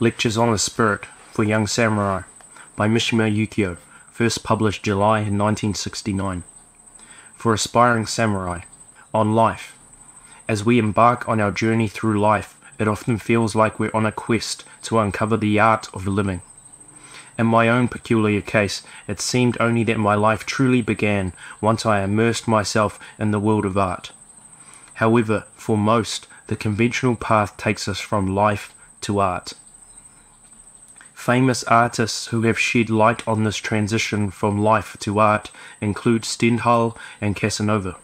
Lectures on the Spirit for Young Samurai by Mishima Yukio, first published July 1969. For aspiring samurai, on life. As we embark on our journey through life, it often feels like we're on a quest to uncover the art of living. In my own peculiar case, it seemed only that my life truly began once I immersed myself in the world of art. However, for most, the conventional path takes us from life to art. Famous artists who have shed light on this transition from life to art include Stendhal and Casanova.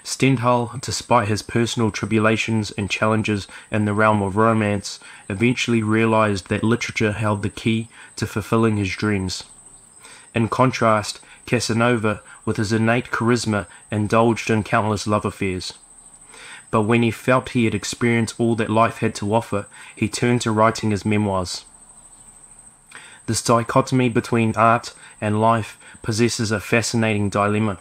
Stendhal, despite his personal tribulations and challenges in the realm of romance, eventually realized that literature held the key to fulfilling his dreams. In contrast, Casanova, with his innate charisma, indulged in countless love affairs. But when he felt he had experienced all that life had to offer, he turned to writing his memoirs. This dichotomy between art and life possesses a fascinating dilemma.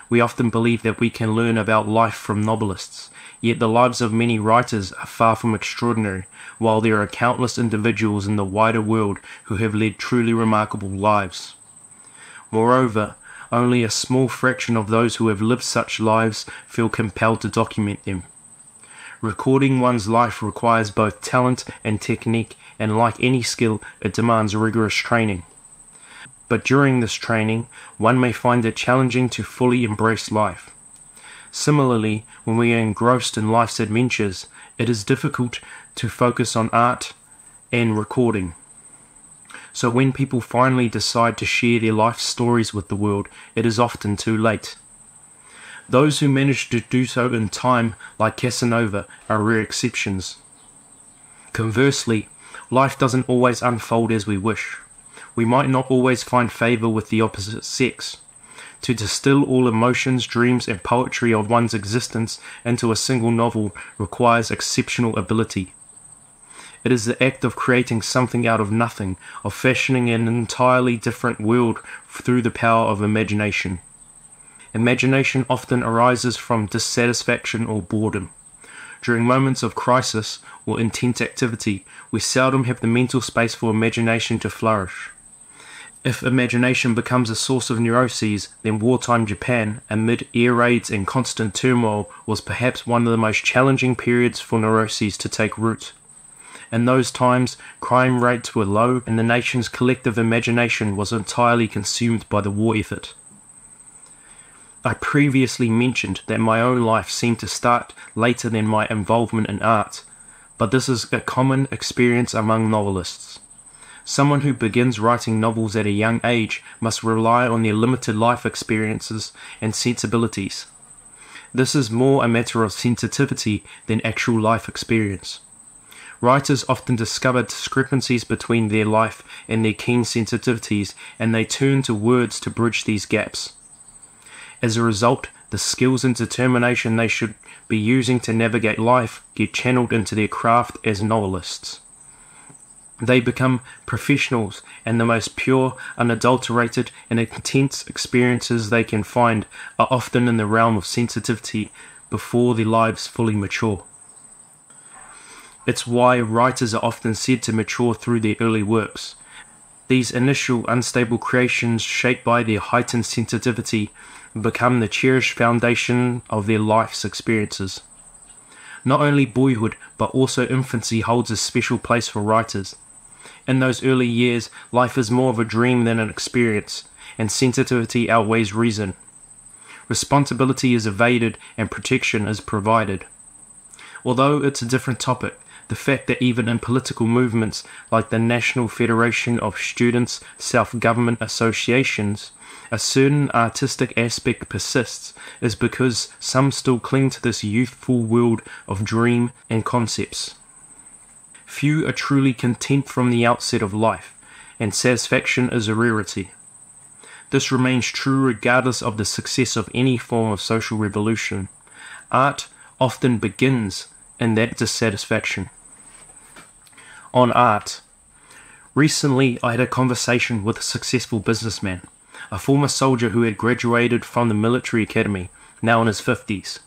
We often believe that we can learn about life from novelists, yet the lives of many writers are far from extraordinary, while there are countless individuals in the wider world who have led truly remarkable lives. Moreover, only a small fraction of those who have lived such lives feel compelled to document them. Recording one's life requires both talent and technique, and like any skill, it demands rigorous training. But during this training, one may find it challenging to fully embrace life. Similarly, when we are engrossed in life's adventures, it is difficult to focus on art and recording. So when people finally decide to share their life stories with the world, it is often too late. Those who manage to do so in time, like Casanova, are rare exceptions. Conversely, life doesn't always unfold as we wish. We might not always find favor with the opposite sex. To distill all emotions, dreams, and poetry of one's existence into a single novel requires exceptional ability. It is the act of creating something out of nothing, of fashioning an entirely different world through the power of imagination. Imagination often arises from dissatisfaction or boredom. During moments of crisis or intense activity, we seldom have the mental space for imagination to flourish. If imagination becomes a source of neuroses, then wartime Japan, amid air raids and constant turmoil, was perhaps one of the most challenging periods for neuroses to take root. In those times, crime rates were low and the nation's collective imagination was entirely consumed by the war effort. I previously mentioned that my own life seemed to start later than my involvement in art, but this is a common experience among novelists. Someone who begins writing novels at a young age must rely on their limited life experiences and sensibilities. This is more a matter of sensitivity than actual life experience. Writers often discover discrepancies between their life and their keen sensitivities, and they turn to words to bridge these gaps. As a result, the skills and determination they should be using to navigate life get channeled into their craft as novelists. They become professionals, and the most pure, unadulterated, and intense experiences they can find are often in the realm of sensitivity before their lives fully mature. It's why writers are often said to mature through their early works. These initial unstable creations, shaped by their heightened sensitivity, become the cherished foundation of their life's experiences. Not only boyhood, but also infancy holds a special place for writers. In those early years, life is more of a dream than an experience, and sensitivity outweighs reason. Responsibility is evaded and protection is provided. Although it's a different topic, the fact that even in political movements like the National Federation of Students' Self-Government Associations, a certain artistic aspect persists is because some still cling to this youthful world of dream and concepts. Few are truly content from the outset of life, and satisfaction is a rarity. This remains true regardless of the success of any form of social revolution. Art often begins in that dissatisfaction. On art. Recently, I had a conversation with a successful businessman, a former soldier who had graduated from the military academy, now in his 50s.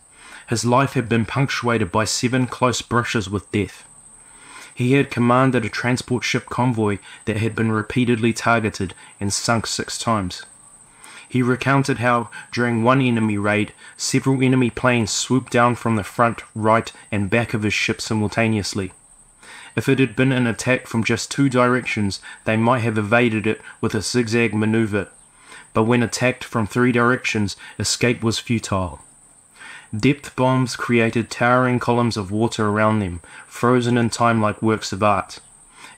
His life had been punctuated by 7 close brushes with death. He had commanded a transport ship convoy that had been repeatedly targeted and sunk 6 times. He recounted how, during one enemy raid, several enemy planes swooped down from the front, right, and back of his ship simultaneously. If it had been an attack from just 2 directions, they might have evaded it with a zigzag maneuver, but when attacked from 3 directions, escape was futile. Depth bombs created towering columns of water around them, frozen in time like works of art.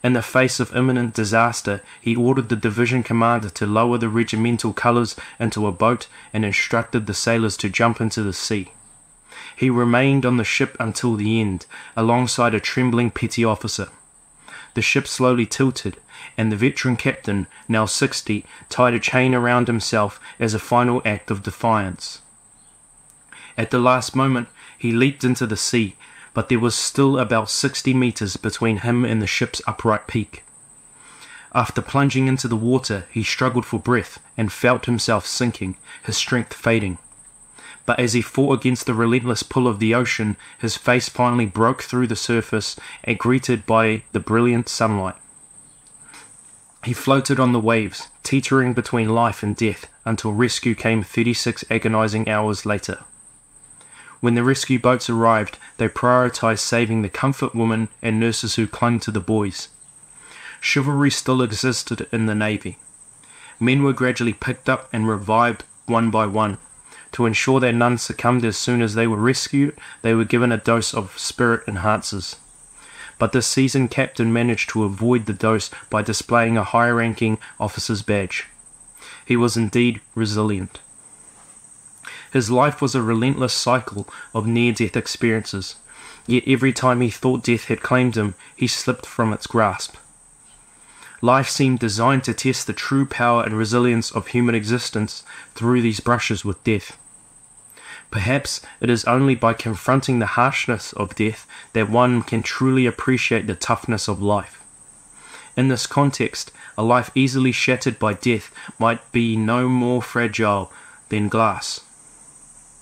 In the face of imminent disaster, he ordered the division commander to lower the regimental colours into a boat and instructed the sailors to jump into the sea. He remained on the ship until the end, alongside a trembling petty officer. The ship slowly tilted, and the veteran captain, now 60, tied a chain around himself as a final act of defiance. At the last moment, he leaped into the sea, but there was still about 60 meters between him and the ship's upright peak. After plunging into the water, he struggled for breath and felt himself sinking, his strength fading. But as he fought against the relentless pull of the ocean, his face finally broke through the surface and greeted by the brilliant sunlight. He floated on the waves, teetering between life and death, until rescue came 36 agonizing hours later. When the rescue boats arrived, they prioritized saving the comfort women and nurses who clung to the boys. Chivalry still existed in the Navy. Men were gradually picked up and revived one by one. To ensure that none succumbed as soon as they were rescued, they were given a dose of spirit enhancers. But the seasoned captain managed to avoid the dose by displaying a high-ranking officer's badge. He was indeed resilient. His life was a relentless cycle of near-death experiences, yet every time he thought death had claimed him, he slipped from its grasp. Life seemed designed to test the true power and resilience of human existence through these brushes with death. Perhaps it is only by confronting the harshness of death that one can truly appreciate the toughness of life. In this context, a life easily shattered by death might be no more fragile than glass.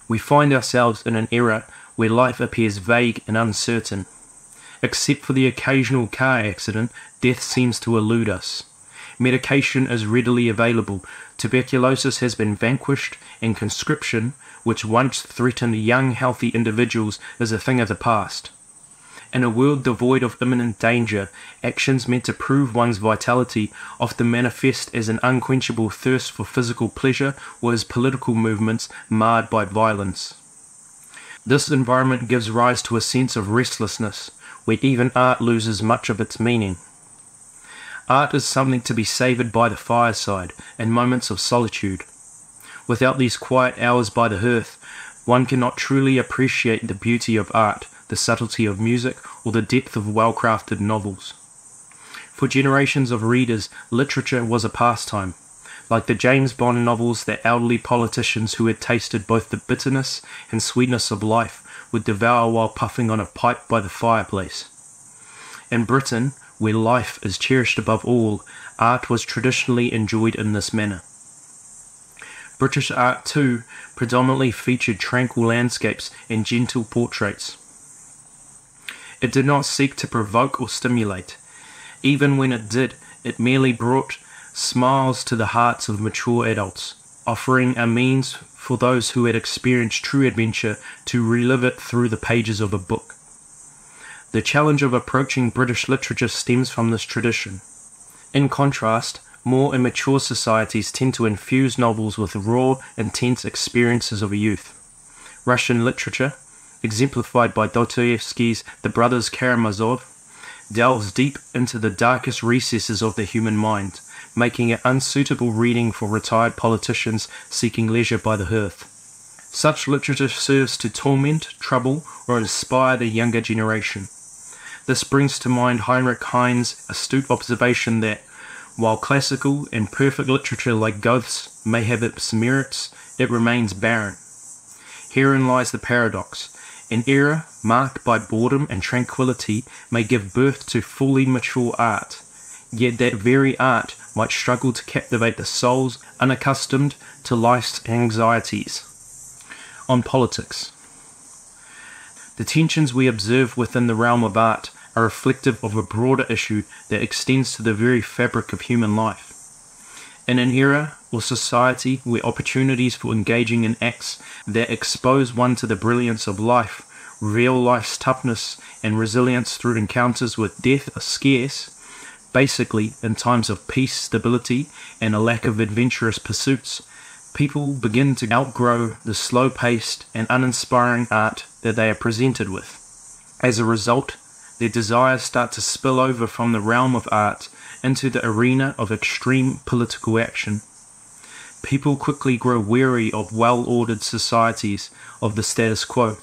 We find ourselves in an era where life appears vague and uncertain. Except for the occasional car accident, death seems to elude us. Medication is readily available, tuberculosis has been vanquished, and conscription, which once threatened young, healthy individuals, is a thing of the past. In a world devoid of imminent danger, actions meant to prove one's vitality often manifest as an unquenchable thirst for physical pleasure or as political movements marred by violence. This environment gives rise to a sense of restlessness, where even art loses much of its meaning. Art is something to be savoured by the fireside in moments of solitude. Without these quiet hours by the hearth, one cannot truly appreciate the beauty of art, the subtlety of music, or the depth of well-crafted novels. For generations of readers, literature was a pastime. Like the James Bond novels that elderly politicians who had tasted both the bitterness and sweetness of life would devour while puffing on a pipe by the fireplace. In Britain, where life is cherished above all, art was traditionally enjoyed in this manner. British art, too, predominantly featured tranquil landscapes and gentle portraits. It did not seek to provoke or stimulate. Even when it did, it merely brought smiles to the hearts of mature adults, offering a means for those who had experienced true adventure to relive it through the pages of a book. The challenge of approaching British literature stems from this tradition. In contrast, more immature societies tend to infuse novels with raw, intense experiences of youth. Russian literature, exemplified by Dostoevsky's The Brothers Karamazov, delves deep into the darkest recesses of the human mind, making it unsuitable reading for retired politicians seeking leisure by the hearth. Such literature serves to torment, trouble, or inspire the younger generation. This brings to mind Heinrich Heine's astute observation that, while classical and perfect literature like Goethe's may have its merits, it remains barren. Herein lies the paradox. An era marked by boredom and tranquility may give birth to fully mature art, yet that very art might struggle to captivate the souls unaccustomed to life's anxieties. On politics. The tensions we observe within the realm of art are reflective of a broader issue that extends to the very fabric of human life. In an era or society where opportunities for engaging in acts that expose one to the brilliance of life, real life's toughness, and resilience through encounters with death are scarce, basically in times of peace, stability, and a lack of adventurous pursuits, people begin to outgrow the slow-paced and uninspiring art that they are presented with. As a result, their desires start to spill over from the realm of art into the arena of extreme political action. People quickly grow weary of well-ordered societies of the status quo.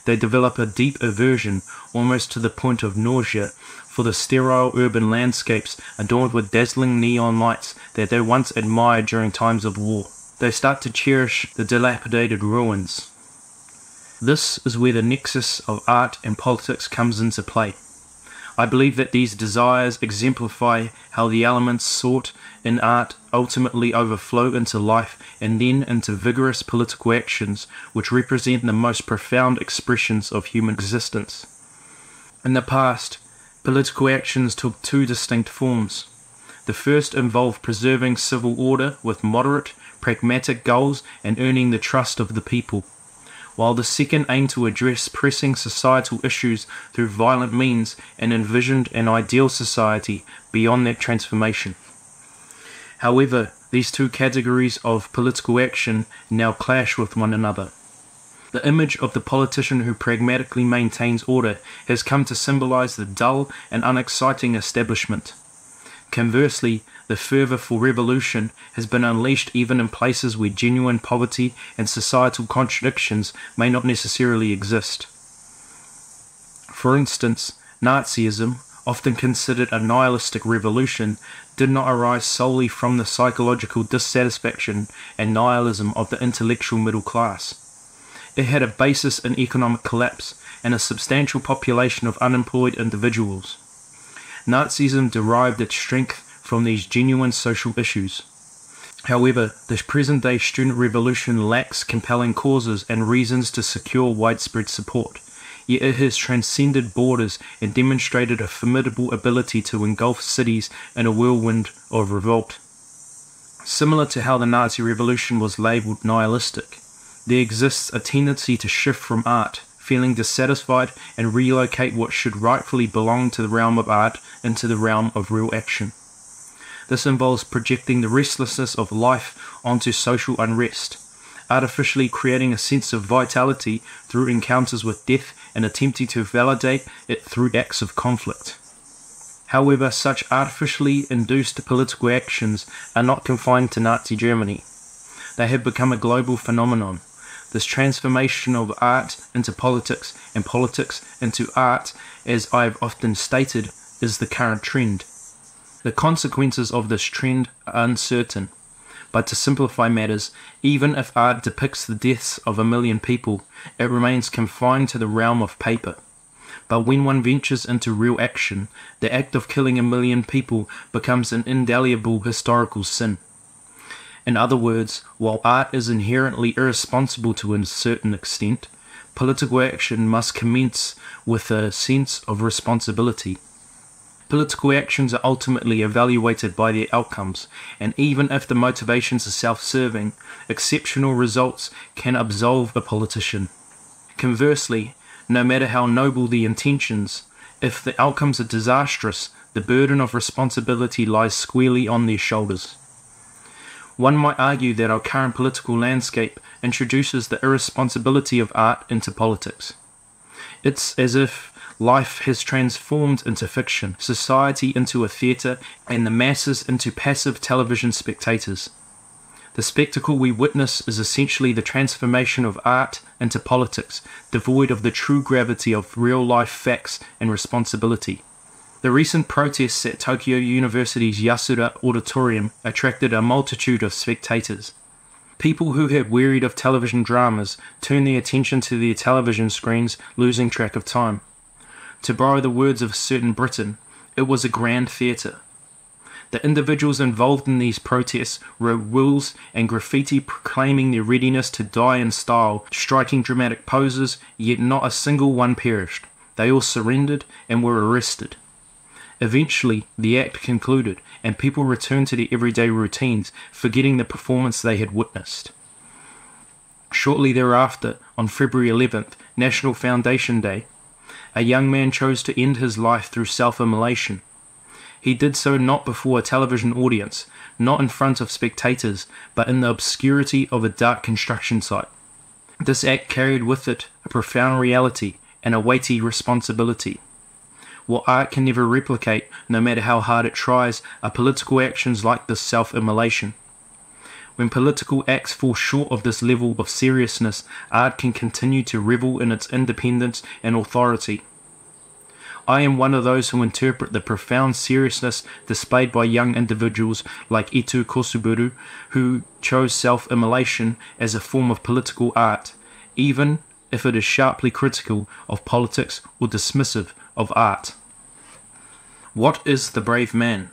They develop a deep aversion, almost to the point of nausea, for the sterile urban landscapes adorned with dazzling neon lights that they once admired during times of war. They start to cherish the dilapidated ruins. This is where the nexus of art and politics comes into play. I believe that these desires exemplify how the elements sought in art ultimately overflow into life and then into vigorous political actions which represent the most profound expressions of human existence. In the past, political actions took two distinct forms. The first involved preserving civil order with moderate, pragmatic goals and earning the trust of the people, while the second aimed to address pressing societal issues through violent means and envisioned an ideal society beyond that transformation. However, these two categories of political action now clash with one another. The image of the politician who pragmatically maintains order has come to symbolize the dull and unexciting establishment. Conversely, the fervor for revolution has been unleashed even in places where genuine poverty and societal contradictions may not necessarily exist. For instance, Nazism, often considered a nihilistic revolution, did not arise solely from the psychological dissatisfaction and nihilism of the intellectual middle class. It had a basis in economic collapse and a substantial population of unemployed individuals. Nazism derived its strength from these genuine social issues. However, the present-day student revolution lacks compelling causes and reasons to secure widespread support, yet it has transcended borders and demonstrated a formidable ability to engulf cities in a whirlwind of revolt. Similar to how the Nazi revolution was labelled nihilistic, there exists a tendency to shift from art, feeling dissatisfied, and relocate what should rightfully belong to the realm of art into the realm of real action. This involves projecting the restlessness of life onto social unrest, artificially creating a sense of vitality through encounters with death and attempting to validate it through acts of conflict. However, such artificially induced political actions are not confined to Nazi Germany. They have become a global phenomenon. This transformation of art into politics and politics into art, as I have often stated, is the current trend. The consequences of this trend are uncertain, but to simplify matters, even if art depicts the deaths of 1 million people, it remains confined to the realm of paper. But when one ventures into real action, the act of killing 1 million people becomes an indelible historical sin. In other words, while art is inherently irresponsible to a certain extent, political action must commence with a sense of responsibility. Political actions are ultimately evaluated by their outcomes, and even if the motivations are self-serving, exceptional results can absolve a politician. Conversely, no matter how noble the intentions, if the outcomes are disastrous, the burden of responsibility lies squarely on their shoulders. One might argue that our current political landscape introduces the irresponsibility of art into politics. It's as if life has transformed into fiction, society into a theatre, and the masses into passive television spectators. The spectacle we witness is essentially the transformation of art into politics, devoid of the true gravity of real-life facts and responsibility. The recent protests at Tokyo University's Yasuda Auditorium attracted a multitude of spectators. People who had wearied of television dramas turned their attention to their television screens, losing track of time. To borrow the words of a certain Briton, it was a grand theatre. The individuals involved in these protests wrote wills and graffiti proclaiming their readiness to die in style, striking dramatic poses, yet not a single one perished. They all surrendered and were arrested. Eventually, the act concluded, and people returned to their everyday routines, forgetting the performance they had witnessed. Shortly thereafter, on February 11th, National Foundation Day, a young man chose to end his life through self-immolation. He did so not before a television audience, not in front of spectators, but in the obscurity of a dark construction site. This act carried with it a profound reality and a weighty responsibility. What art can never replicate, no matter how hard it tries, are political actions like this self-immolation. When political acts fall short of this level of seriousness, art can continue to revel in its independence and authority. I am one of those who interpret the profound seriousness displayed by young individuals like Ito Kosuburu, who chose self-immolation as a form of political art, even if it is sharply critical of politics or dismissive of art. What is the brave man?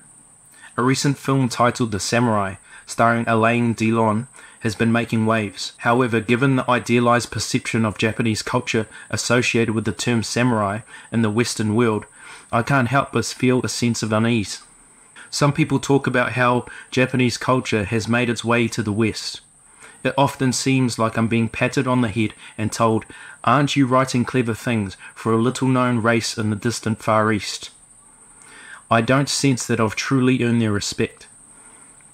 A recent film titled The Samurai, starring Alain Delon, has been making waves. However, given the idealized perception of Japanese culture associated with the term samurai in the Western world, I can't help but feel a sense of unease. Some people talk about how Japanese culture has made its way to the West. It often seems like I'm being patted on the head and told, "Aren't you writing clever things for a little-known race in the distant Far East?" I don't sense that I've truly earned their respect.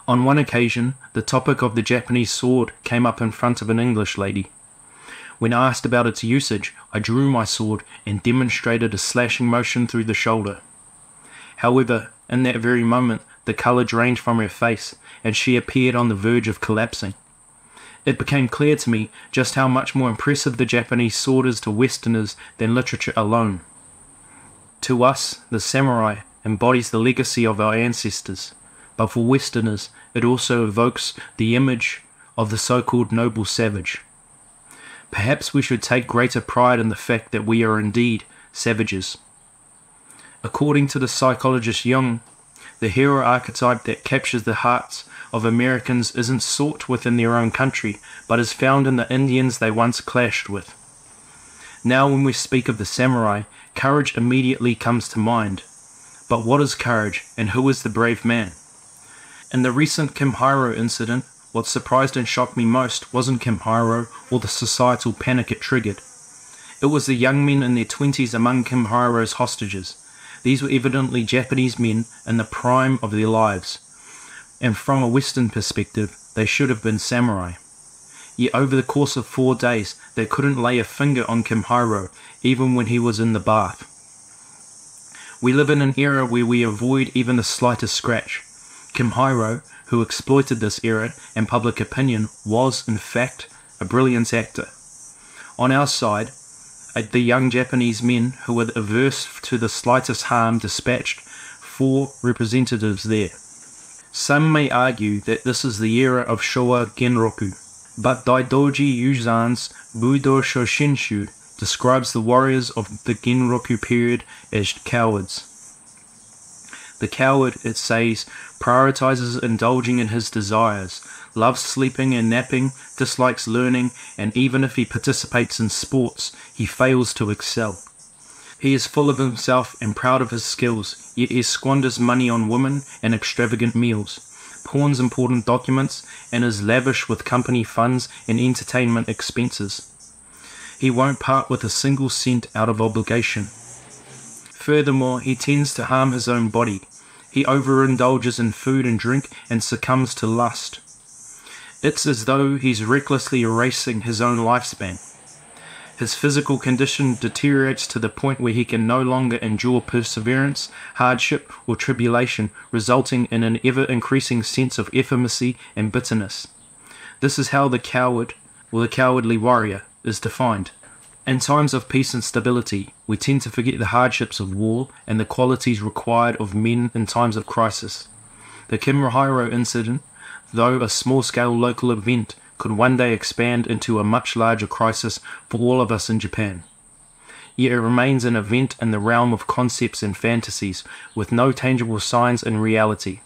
On one occasion, the topic of the Japanese sword came up in front of an English lady. When asked about its usage, I drew my sword and demonstrated a slashing motion through the shoulder. However, in that very moment, the colour drained from her face, and she appeared on the verge of collapsing. It became clear to me just how much more impressive the Japanese sword is to Westerners than literature alone. To us, the samurai embodies the legacy of our ancestors, but for Westerners, it also evokes the image of the so-called noble savage. Perhaps we should take greater pride in the fact that we are indeed savages. According to the psychologist Jung, the hero archetype that captures the hearts of Americans isn't sought within their own country, but is found in the Indians they once clashed with. Now when we speak of the samurai, courage immediately comes to mind. But what is courage, and who is the brave man? In the recent Kimihiro incident, what surprised and shocked me most wasn't Kimihiro or the societal panic it triggered. It was the young men in their 20s among Kimihiro's hostages. These were evidently Japanese men in the prime of their lives, and from a Western perspective, they should have been samurai. Yet over the course of 4 days, they couldn't lay a finger on Kimihiro, even when he was in the bath. We live in an era where we avoid even the slightest scratch. Kimihiro, who exploited this era and public opinion, was, in fact, a brilliant actor. On our side, the young Japanese men who were averse to the slightest harm dispatched 4 representatives there. Some may argue that this is the era of Showa Genroku, but Daidoji Yuzan's Budo Shoshinshu describes the warriors of the Genroku period as cowards. The coward, it says, prioritizes indulging in his desires, loves sleeping and napping, dislikes learning, and even if he participates in sports, he fails to excel. He is full of himself and proud of his skills, yet he squanders money on women and extravagant meals, pawns important documents, and is lavish with company funds and entertainment expenses. He won't part with a single cent out of obligation. Furthermore, he tends to harm his own body. He overindulges in food and drink and succumbs to lust. It's as though he's recklessly erasing his own lifespan. His physical condition deteriorates to the point where he can no longer endure perseverance, hardship, or tribulation, resulting in an ever-increasing sense of effeminacy and bitterness. This is how the coward, or the cowardly warrior, is defined. In times of peace and stability, we tend to forget the hardships of war and the qualities required of men in times of crisis. The Kimihiro incident, though a small-scale local event, could one day expand into a much larger crisis for all of us in Japan. Yet it remains an event in the realm of concepts and fantasies, with no tangible signs in reality.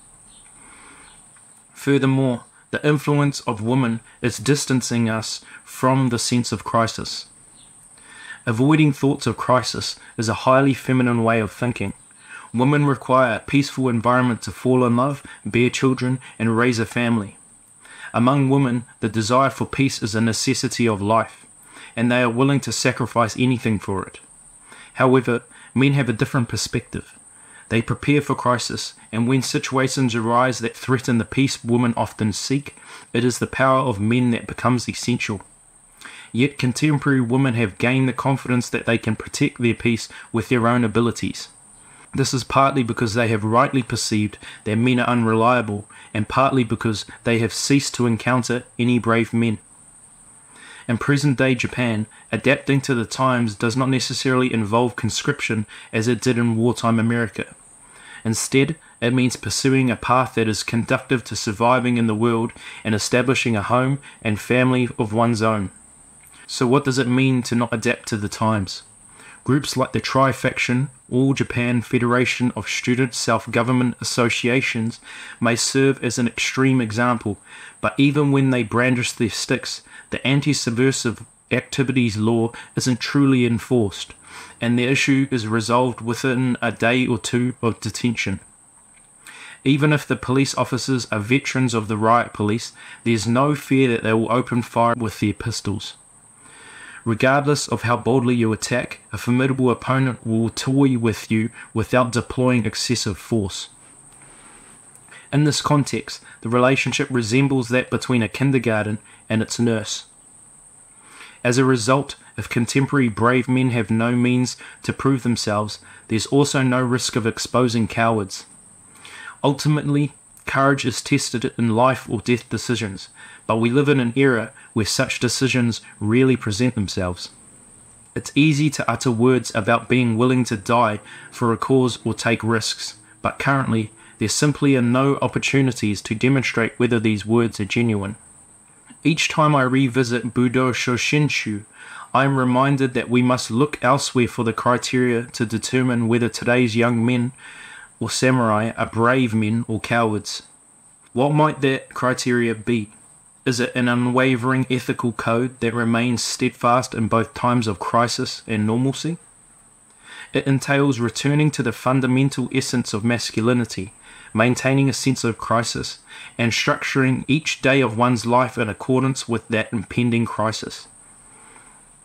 Furthermore, the influence of women is distancing us from the sense of crisis. Avoiding thoughts of crisis is a highly feminine way of thinking. Women require a peaceful environment to fall in love, bear children, and raise a family. Among women, the desire for peace is a necessity of life, and they are willing to sacrifice anything for it. However, men have a different perspective. They prepare for crisis, and when situations arise that threaten the peace women often seek, it is the power of men that becomes essential. Yet contemporary women have gained the confidence that they can protect their peace with their own abilities. This is partly because they have rightly perceived that men are unreliable, and partly because they have ceased to encounter any brave men. In present-day Japan, adapting to the times does not necessarily involve conscription as it did in wartime America. Instead, it means pursuing a path that is conducive to surviving in the world and establishing a home and family of one's own. So what does it mean to not adapt to the times? Groups like the Tri-Faction, All Japan Federation of Student Self-Government Associations may serve as an extreme example, but even when they brandish their sticks, the anti-subversive activities law isn't truly enforced, and the issue is resolved within a day or two of detention. Even if the police officers are veterans of the riot police, there's no fear that they will open fire with their pistols. Regardless of how boldly you attack, a formidable opponent will toy with you without deploying excessive force. In this context, the relationship resembles that between a kindergarten and its nurse. As a result, if contemporary brave men have no means to prove themselves, there's also no risk of exposing cowards. Ultimately, courage is tested in life or death decisions, but we live in an era where such decisions rarely present themselves. It's easy to utter words about being willing to die for a cause or take risks, but currently there simply are no opportunities to demonstrate whether these words are genuine. Each time I revisit Budo Shoshinshu, I am reminded that we must look elsewhere for the criteria to determine whether today's young men or samurai are brave men or cowards. What might that criteria be? Is it an unwavering ethical code that remains steadfast in both times of crisis and normalcy? It entails returning to the fundamental essence of masculinity, maintaining a sense of crisis, and structuring each day of one's life in accordance with that impending crisis.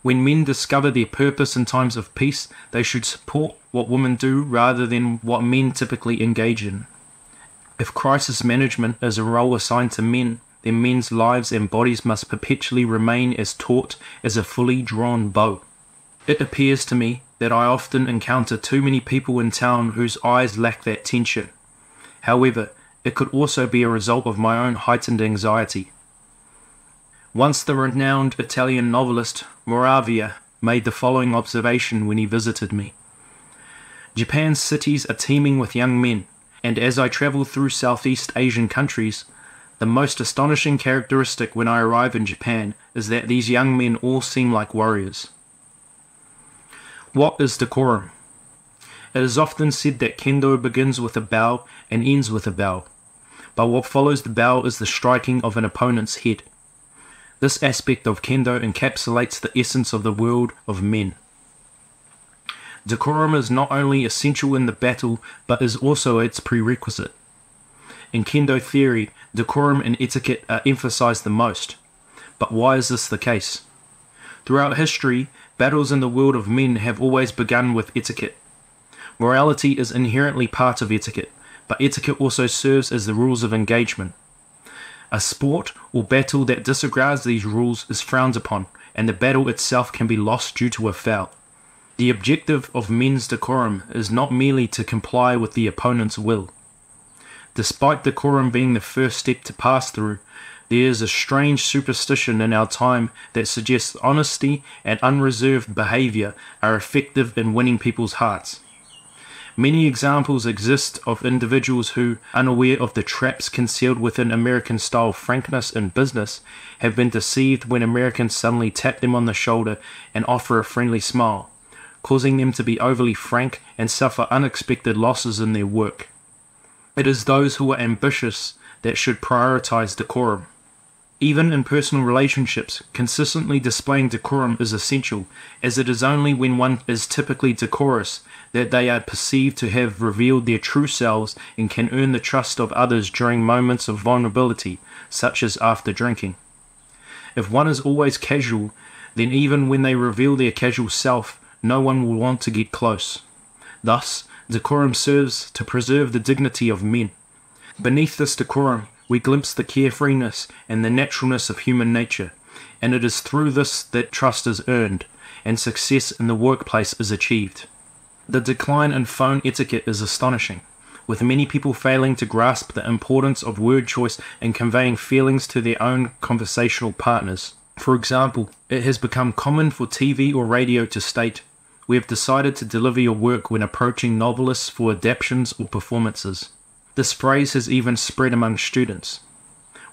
When men discover their purpose in times of peace, they should support what women do rather than what men typically engage in. If crisis management is a role assigned to men, then men's lives and bodies must perpetually remain as taut as a fully drawn bow. It appears to me that I often encounter too many people in town whose eyes lack that tension. However, it could also be a result of my own heightened anxiety. Once the renowned Italian novelist Moravia made the following observation when he visited me. Japan's cities are teeming with young men, and as I travel through Southeast Asian countries, the most astonishing characteristic when I arrive in Japan is that these young men all seem like warriors. What is decorum? It is often said that kendo begins with a bow and ends with a bow, but what follows the bow is the striking of an opponent's head. This aspect of kendo encapsulates the essence of the world of men. Decorum is not only essential in the battle, but is also its prerequisite. In kendo theory, decorum and etiquette are emphasized the most. But why is this the case? Throughout history, battles in the world of men have always begun with etiquette. Morality is inherently part of etiquette, but etiquette also serves as the rules of engagement. A sport or battle that disregards these rules is frowned upon, and the battle itself can be lost due to a foul. The objective of men's decorum is not merely to comply with the opponent's will. Despite decorum being the first step to pass through, there is a strange superstition in our time that suggests honesty and unreserved behavior are effective in winning people's hearts. Many examples exist of individuals who, unaware of the traps concealed within American-style frankness in business, have been deceived when Americans suddenly tap them on the shoulder and offer a friendly smile, causing them to be overly frank and suffer unexpected losses in their work. It is those who are ambitious that should prioritize decorum. Even in personal relationships, consistently displaying decorum is essential, as it is only when one is typically decorous that they are perceived to have revealed their true selves and can earn the trust of others during moments of vulnerability, such as after drinking. If one is always casual, then even when they reveal their casual self, no one will want to get close. Thus, decorum serves to preserve the dignity of men. Beneath this decorum, we glimpse the carefreeness and the naturalness of human nature, and it is through this that trust is earned, and success in the workplace is achieved. The decline in phone etiquette is astonishing, with many people failing to grasp the importance of word choice in conveying feelings to their own conversational partners. For example, it has become common for TV or radio to state, "We have decided to deliver your work," when approaching novelists for adaptations or performances. This phrase has even spread among students.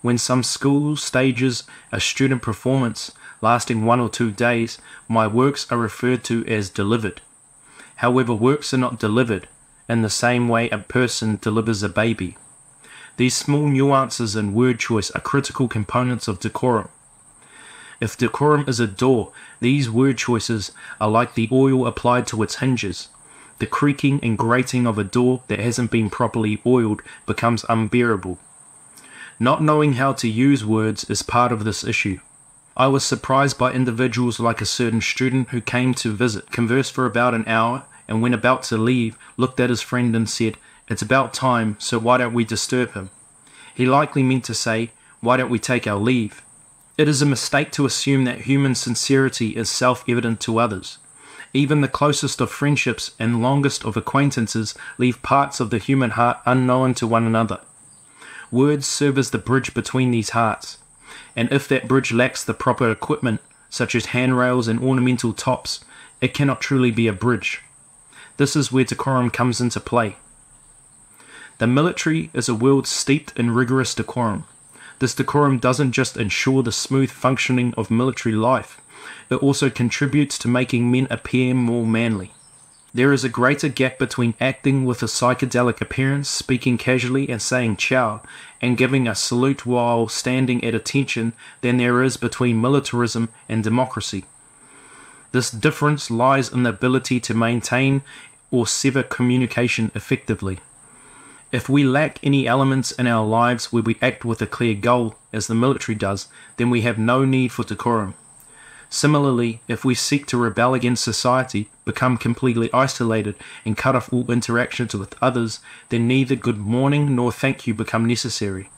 When some school stages a student performance lasting 1 or 2 days, my works are referred to as delivered. However, works are not delivered in the same way a person delivers a baby. These small nuances in word choice are critical components of decorum. If decorum is a door, these word choices are like the oil applied to its hinges. The creaking and grating of a door that hasn't been properly oiled becomes unbearable. Not knowing how to use words is part of this issue. I was surprised by individuals like a certain student who came to visit, conversed for about an hour, and when about to leave, looked at his friend and said, "It's about time, so why don't we disturb him?" He likely meant to say, "Why don't we take our leave?" It is a mistake to assume that human sincerity is self-evident to others. Even the closest of friendships and longest of acquaintances leave parts of the human heart unknown to one another. Words serve as the bridge between these hearts, and if that bridge lacks the proper equipment, such as handrails and ornamental tops, it cannot truly be a bridge. This is where decorum comes into play. The military is a world steeped in rigorous decorum. This decorum doesn't just ensure the smooth functioning of military life, it also contributes to making men appear more manly. There is a greater gap between acting with a psychedelic appearance, speaking casually and saying ciao, and giving a salute while standing at attention than there is between militarism and democracy. This difference lies in the ability to maintain or sever communication effectively. If we lack any elements in our lives where we act with a clear goal, as the military does, then we have no need for decorum. Similarly, if we seek to rebel against society, become completely isolated, and cut off all interactions with others, then neither good morning nor thank you become necessary.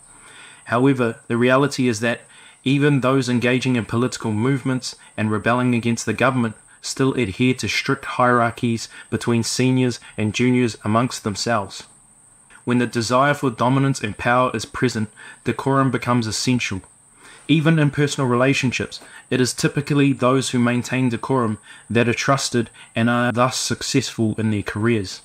However, the reality is that even those engaging in political movements and rebelling against the government still adhere to strict hierarchies between seniors and juniors amongst themselves. When the desire for dominance and power is present, decorum becomes essential. Even in personal relationships, it is typically those who maintain decorum that are trusted and are thus successful in their careers.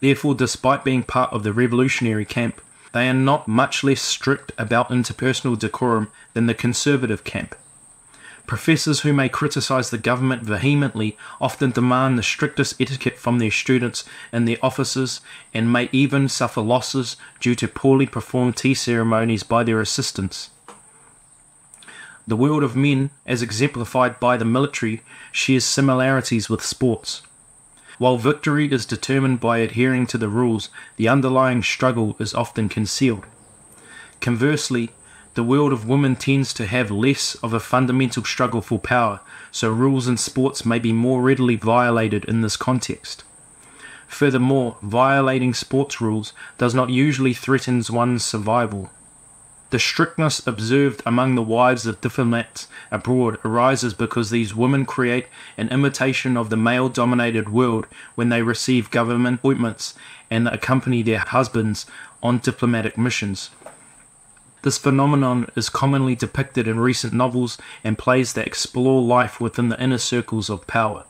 Therefore, despite being part of the revolutionary camp, they are not much less strict about interpersonal decorum than the conservative camp. Professors who may criticize the government vehemently often demand the strictest etiquette from their students in their offices and may even suffer losses due to poorly performed tea ceremonies by their assistants. The world of men, as exemplified by the military, shares similarities with sports. While victory is determined by adhering to the rules, the underlying struggle is often concealed. Conversely, the world of women tends to have less of a fundamental struggle for power, so rules in sports may be more readily violated in this context. Furthermore, violating sports rules does not usually threaten one's survival. The strictness observed among the wives of diplomats abroad arises because these women create an imitation of the male-dominated world when they receive government appointments and accompany their husbands on diplomatic missions. This phenomenon is commonly depicted in recent novels and plays that explore life within the inner circles of power.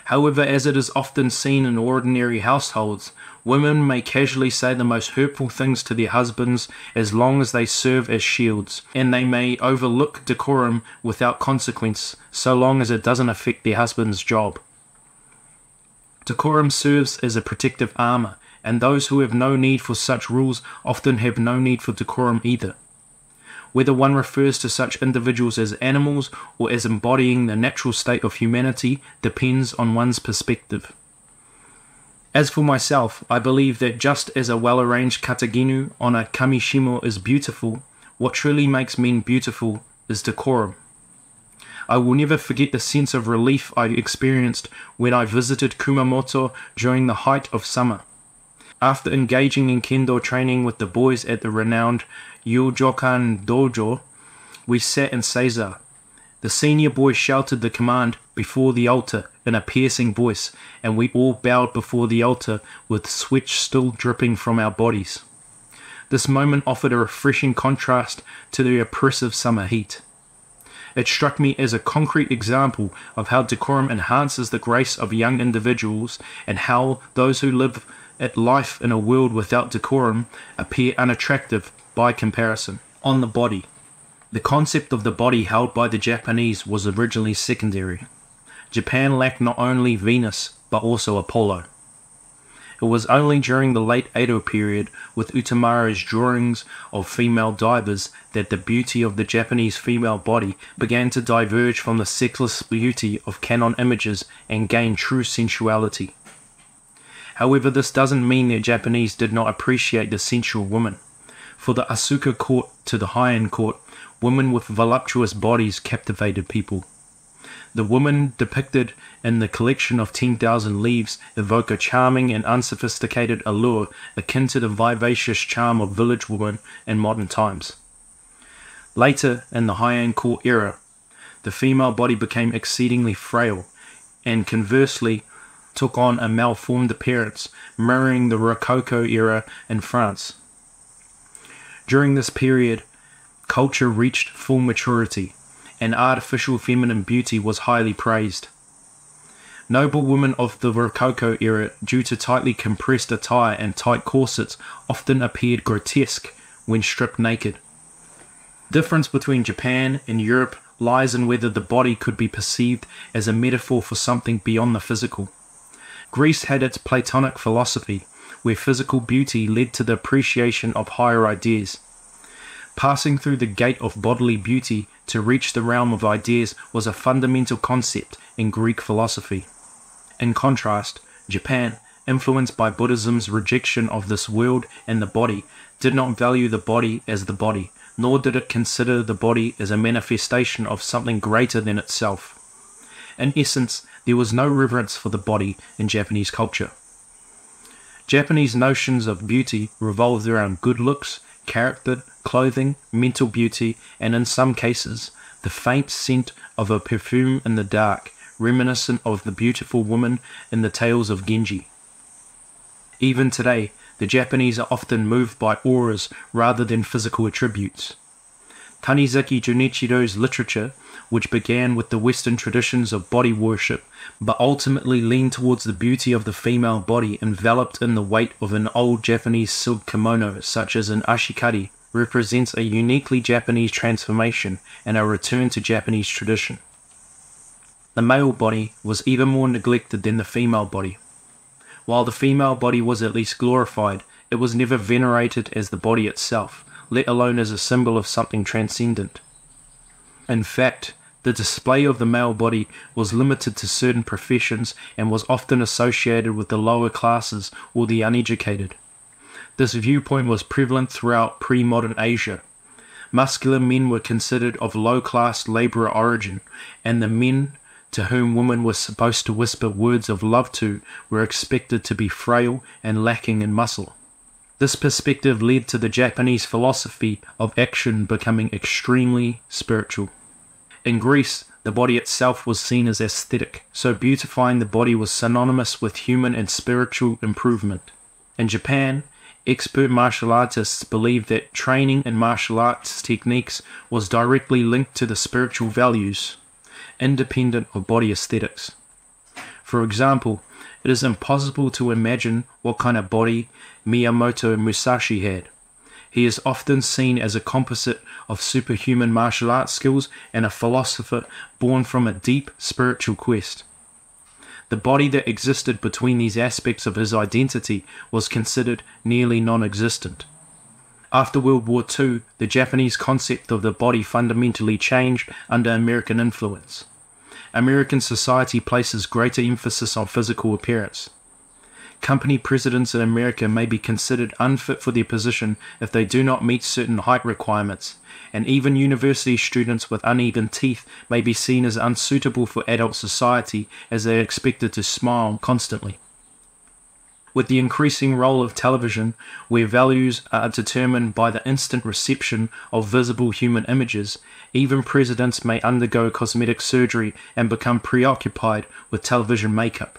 However, as it is often seen in ordinary households, women may casually say the most hurtful things to their husbands as long as they serve as shields, and they may overlook decorum without consequence so long as it doesn't affect their husband's job. Decorum serves as a protective armor, and those who have no need for such rules often have no need for decorum either. Whether one refers to such individuals as animals or as embodying the natural state of humanity depends on one's perspective. As for myself, I believe that just as a well-arranged kataginu on a kamishimo is beautiful, what truly makes men beautiful is decorum. I will never forget the sense of relief I experienced when I visited Kumamoto during the height of summer. After engaging in kendo training with the boys at the renowned Yojokan Dojo, we sat in seiza. The senior boy shouted the command before the altar in a piercing voice, and we all bowed before the altar with sweat still dripping from our bodies. This moment offered a refreshing contrast to the oppressive summer heat. It struck me as a concrete example of how decorum enhances the grace of young individuals and how those who live at life in a world without decorum appear unattractive by comparison. On the body. The concept of the body held by the Japanese was originally secondary. Japan lacked not only Venus but also Apollo. It was only during the late Edo period, with Utamara's drawings of female divers, that the beauty of the Japanese female body began to diverge from the sexless beauty of canon images and gain true sensuality. However, this doesn't mean that Japanese did not appreciate the sensual woman. For the Asuka court to the Heian court, women with voluptuous bodies captivated people. The women depicted in the collection of 10,000 Leaves evoke a charming and unsophisticated allure akin to the vivacious charm of village women in modern times. Later, in the Heian court era, the female body became exceedingly frail, and conversely took on a malformed appearance, mirroring the Rococo era in France. During this period, culture reached full maturity, and artificial feminine beauty was highly praised. Noble women of the Rococo era, due to tightly compressed attire and tight corsets, often appeared grotesque when stripped naked. The difference between Japan and Europe lies in whether the body could be perceived as a metaphor for something beyond the physical. Greece had its Platonic philosophy, where physical beauty led to the appreciation of higher ideas. Passing through the gate of bodily beauty to reach the realm of ideas was a fundamental concept in Greek philosophy. In contrast, Japan, influenced by Buddhism's rejection of this world and the body, did not value the body as the body, nor did it consider the body as a manifestation of something greater than itself. In essence, there was no reverence for the body in Japanese culture. Japanese notions of beauty revolved around good looks, character, clothing, mental beauty, and in some cases, the faint scent of a perfume in the dark, reminiscent of the beautiful woman in the tales of Genji. Even today, the Japanese are often moved by auras rather than physical attributes. Tanizaki Junichiro's literature, which began with the Western traditions of body worship, but ultimately leaned towards the beauty of the female body enveloped in the weight of an old Japanese silk kimono such as an ashikari, represents a uniquely Japanese transformation and a return to Japanese tradition. The male body was even more neglected than the female body. While the female body was at least glorified, it was never venerated as the body itself, let alone as a symbol of something transcendent. In fact, the display of the male body was limited to certain professions and was often associated with the lower classes or the uneducated. This viewpoint was prevalent throughout pre-modern Asia. Muscular men were considered of low-class laborer origin, and the men to whom women were supposed to whisper words of love to were expected to be frail and lacking in muscle. This perspective led to the Japanese philosophy of action becoming extremely spiritual. In Greece, the body itself was seen as aesthetic, so beautifying the body was synonymous with human and spiritual improvement. In Japan, expert martial artists believed that training in martial arts techniques was directly linked to the spiritual values, independent of body aesthetics. For example, it is impossible to imagine what kind of body Miyamoto Musashi had. He is often seen as a composite of superhuman martial arts skills and a philosopher born from a deep spiritual quest. The body that existed between these aspects of his identity was considered nearly non-existent. After World War II, the Japanese concept of the body fundamentally changed under American influence. American society places greater emphasis on physical appearance. Company presidents in America may be considered unfit for their position if they do not meet certain height requirements, and even university students with uneven teeth may be seen as unsuitable for adult society as they are expected to smile constantly. With the increasing role of television, where values are determined by the instant reception of visible human images, even presidents may undergo cosmetic surgery and become preoccupied with television makeup.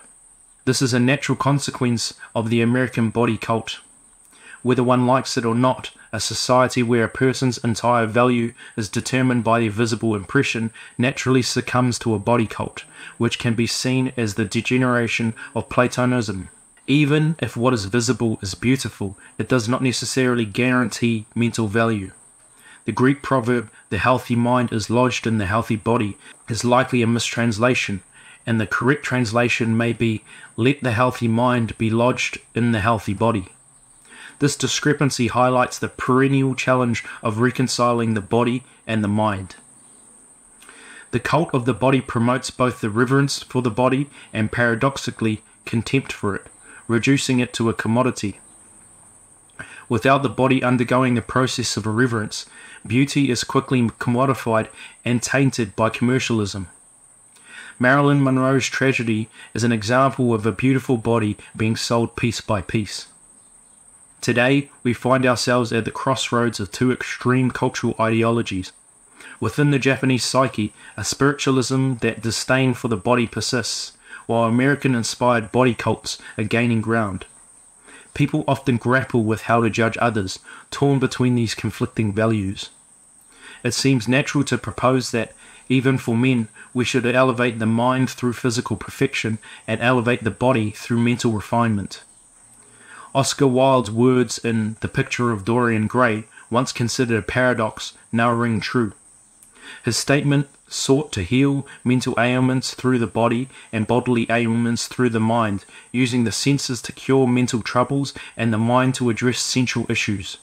This is a natural consequence of the American body cult. Whether one likes it or not, a society where a person's entire value is determined by their visible impression naturally succumbs to a body cult, which can be seen as the degeneration of Platonism. Even if what is visible is beautiful, it does not necessarily guarantee mental value. The Greek proverb, "the healthy mind is lodged in the healthy body," is likely a mistranslation, and the correct translation may be, "let the healthy mind be lodged in the healthy body." This discrepancy highlights the perennial challenge of reconciling the body and the mind. The cult of the body promotes both the reverence for the body and, paradoxically, contempt for it, reducing it to a commodity. Without the body undergoing the process of reverence, beauty is quickly commodified and tainted by commercialism. Marilyn Monroe's tragedy is an example of a beautiful body being sold piece by piece. Today, we find ourselves at the crossroads of two extreme cultural ideologies. Within the Japanese psyche, a spiritualism that disdain for the body persists, while American-inspired body cults are gaining ground. People often grapple with how to judge others, torn between these conflicting values. It seems natural to propose that, even for men, we should elevate the mind through physical perfection and elevate the body through mental refinement. Oscar Wilde's words in The Picture of Dorian Gray, once considered a paradox, now ring true. His statement sought to heal mental ailments through the body and bodily ailments through the mind, using the senses to cure mental troubles and the mind to address sensual issues.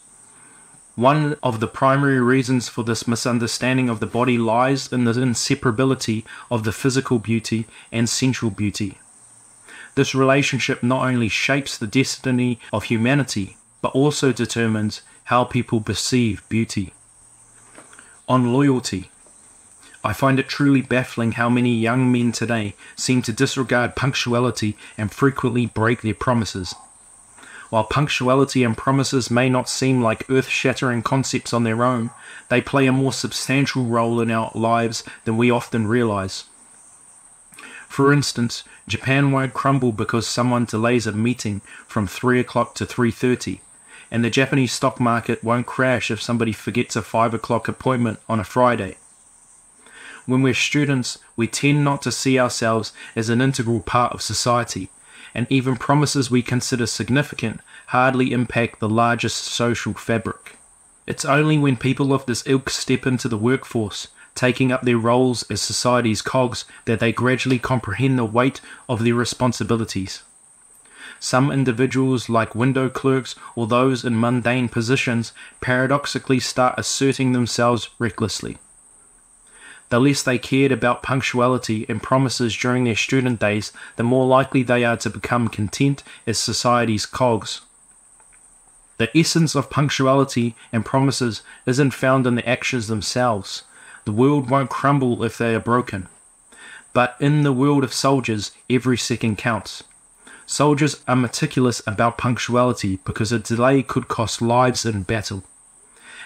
One of the primary reasons for this misunderstanding of the body lies in the inseparability of the physical beauty and sensual beauty. This relationship not only shapes the destiny of humanity, but also determines how people perceive beauty. On loyalty, I find it truly baffling how many young men today seem to disregard punctuality and frequently break their promises. While punctuality and promises may not seem like earth-shattering concepts on their own, they play a more substantial role in our lives than we often realize. For instance, Japan won't crumble because someone delays a meeting from 3 o'clock to 3:30, and the Japanese stock market won't crash if somebody forgets a 5 o'clock appointment on a Friday. When we're students, we tend not to see ourselves as an integral part of society, and even promises we consider significant hardly impact the largest social fabric. It's only when people of this ilk step into the workforce, taking up their roles as society's cogs, that they gradually comprehend the weight of their responsibilities. Some individuals, like window clerks or those in mundane positions, paradoxically start asserting themselves recklessly. The less they cared about punctuality and promises during their student days, the more likely they are to become content as society's cogs. The essence of punctuality and promises isn't found in the actions themselves. The world won't crumble if they are broken. But in the world of soldiers, every second counts. Soldiers are meticulous about punctuality because a delay could cost lives in battle.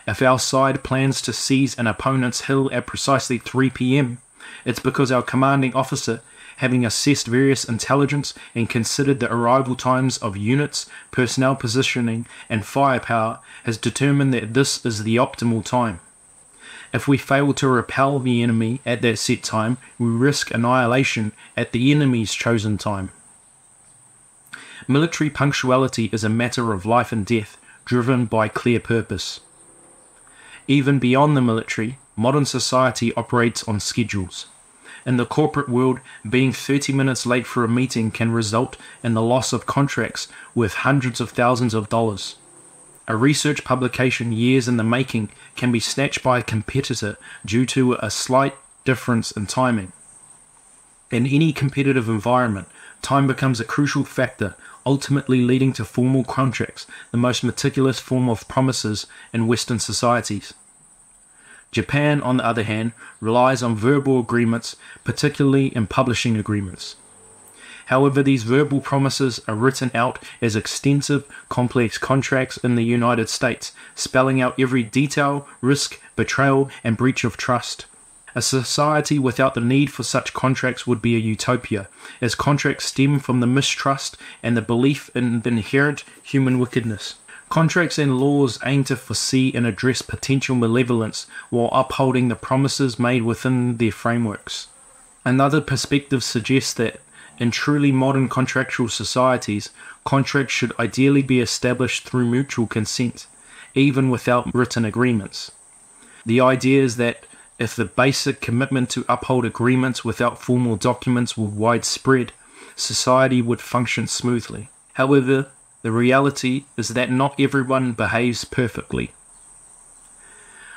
If our side plans to seize an opponent's hill at precisely 3 p.m., it's because our commanding officer, having assessed various intelligence and considered the arrival times of units, personnel positioning, and firepower, has determined that this is the optimal time. If we fail to repel the enemy at that set time, we risk annihilation at the enemy's chosen time. Military punctuality is a matter of life and death, driven by clear purpose. Even beyond the military, modern society operates on schedules. In the corporate world, being 30 minutes late for a meeting can result in the loss of contracts worth hundreds of thousands of dollars. A research publication years in the making can be snatched by a competitor due to a slight difference in timing. In any competitive environment, time becomes a crucial factor, ultimately leading to formal contracts, the most meticulous form of promises in Western societies. Japan, on the other hand, relies on verbal agreements, particularly in publishing agreements. However, these verbal promises are written out as extensive, complex contracts in the United States, spelling out every detail, risk, betrayal, and breach of trust. A society without the need for such contracts would be a utopia, as contracts stem from the mistrust and the belief in the inherent human wickedness. Contracts and laws aim to foresee and address potential malevolence while upholding the promises made within their frameworks. Another perspective suggests that in truly modern contractual societies, contracts should ideally be established through mutual consent, even without written agreements. The idea is that if the basic commitment to uphold agreements without formal documents were widespread, society would function smoothly. However, the reality is that not everyone behaves perfectly.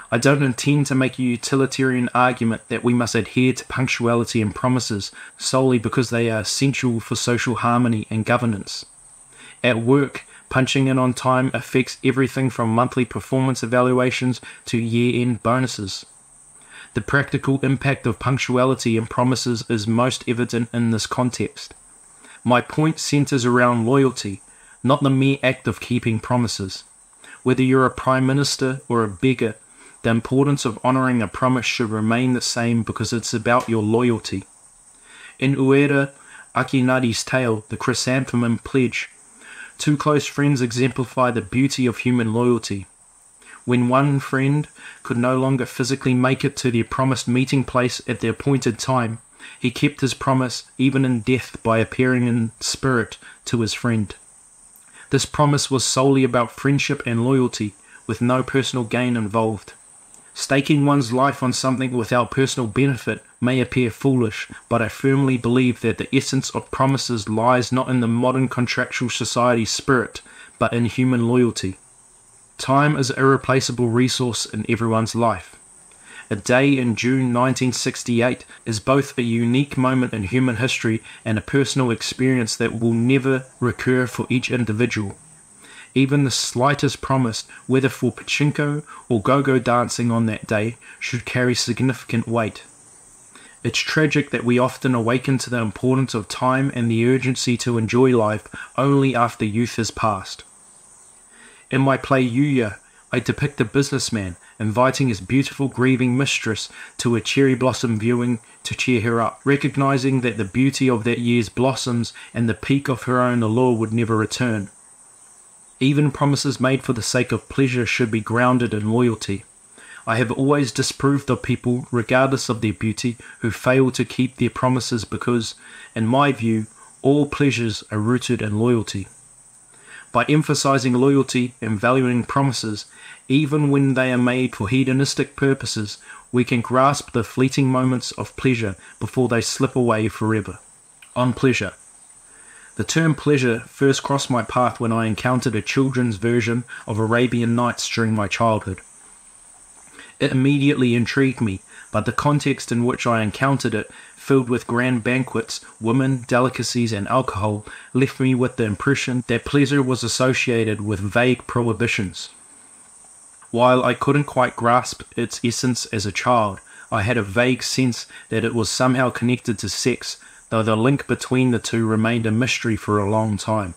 I don't intend to make a utilitarian argument that we must adhere to punctuality and promises solely because they are essential for social harmony and governance. At work, punching in on time affects everything from monthly performance evaluations to year-end bonuses. The practical impact of punctuality and promises is most evident in this context. My point centers around loyalty, not the mere act of keeping promises. Whether you're a prime minister or a beggar, the importance of honoring a promise should remain the same because it's about your loyalty. In Ueda Akinari's tale, The Chrysanthemum Pledge, two close friends exemplify the beauty of human loyalty. When one friend could no longer physically make it to their promised meeting place at the appointed time, he kept his promise even in death by appearing in spirit to his friend. This promise was solely about friendship and loyalty, with no personal gain involved. Staking one's life on something without personal benefit may appear foolish, but I firmly believe that the essence of promises lies not in the modern contractual society spirit, but in human loyalty. Time is an irreplaceable resource in everyone's life. A day in June 1968 is both a unique moment in human history and a personal experience that will never recur for each individual. Even the slightest promise, whether for pachinko or go-go dancing on that day, should carry significant weight. It's tragic that we often awaken to the importance of time and the urgency to enjoy life only after youth has passed. In my play Yuya, I depict a businessman inviting his beautiful grieving mistress to a cherry blossom viewing to cheer her up, recognizing that the beauty of that year's blossoms and the peak of her own allure would never return. Even promises made for the sake of pleasure should be grounded in loyalty. I have always disapproved of people, regardless of their beauty, who fail to keep their promises because, in my view, all pleasures are rooted in loyalty. By emphasizing loyalty and valuing promises, even when they are made for hedonistic purposes, we can grasp the fleeting moments of pleasure before they slip away forever. On pleasure. The term pleasure first crossed my path when I encountered a children's version of Arabian Nights during my childhood. It immediately intrigued me, but the context in which I encountered it, filled with grand banquets, women, delicacies, and alcohol, left me with the impression that pleasure was associated with vague prohibitions. While I couldn't quite grasp its essence as a child, I had a vague sense that it was somehow connected to sex, though the link between the two remained a mystery for a long time.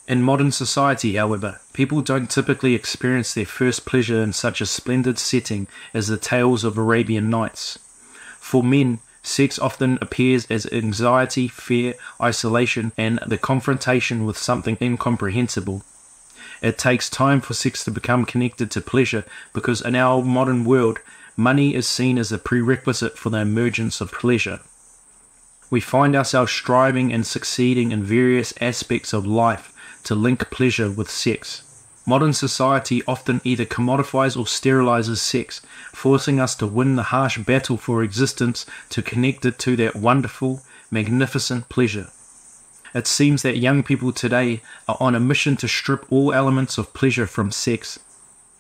In modern society, however, people don't typically experience their first pleasure in such a splendid setting as the tales of Arabian Nights. For men, sex often appears as anxiety, fear, isolation, and the confrontation with something incomprehensible. It takes time for sex to become connected to pleasure because in our modern world, money is seen as a prerequisite for the emergence of pleasure. We find ourselves striving and succeeding in various aspects of life to link pleasure with sex. Modern society often either commodifies or sterilizes sex, forcing us to win the harsh battle for existence to connect it to that wonderful, magnificent pleasure. It seems that young people today are on a mission to strip all elements of pleasure from sex.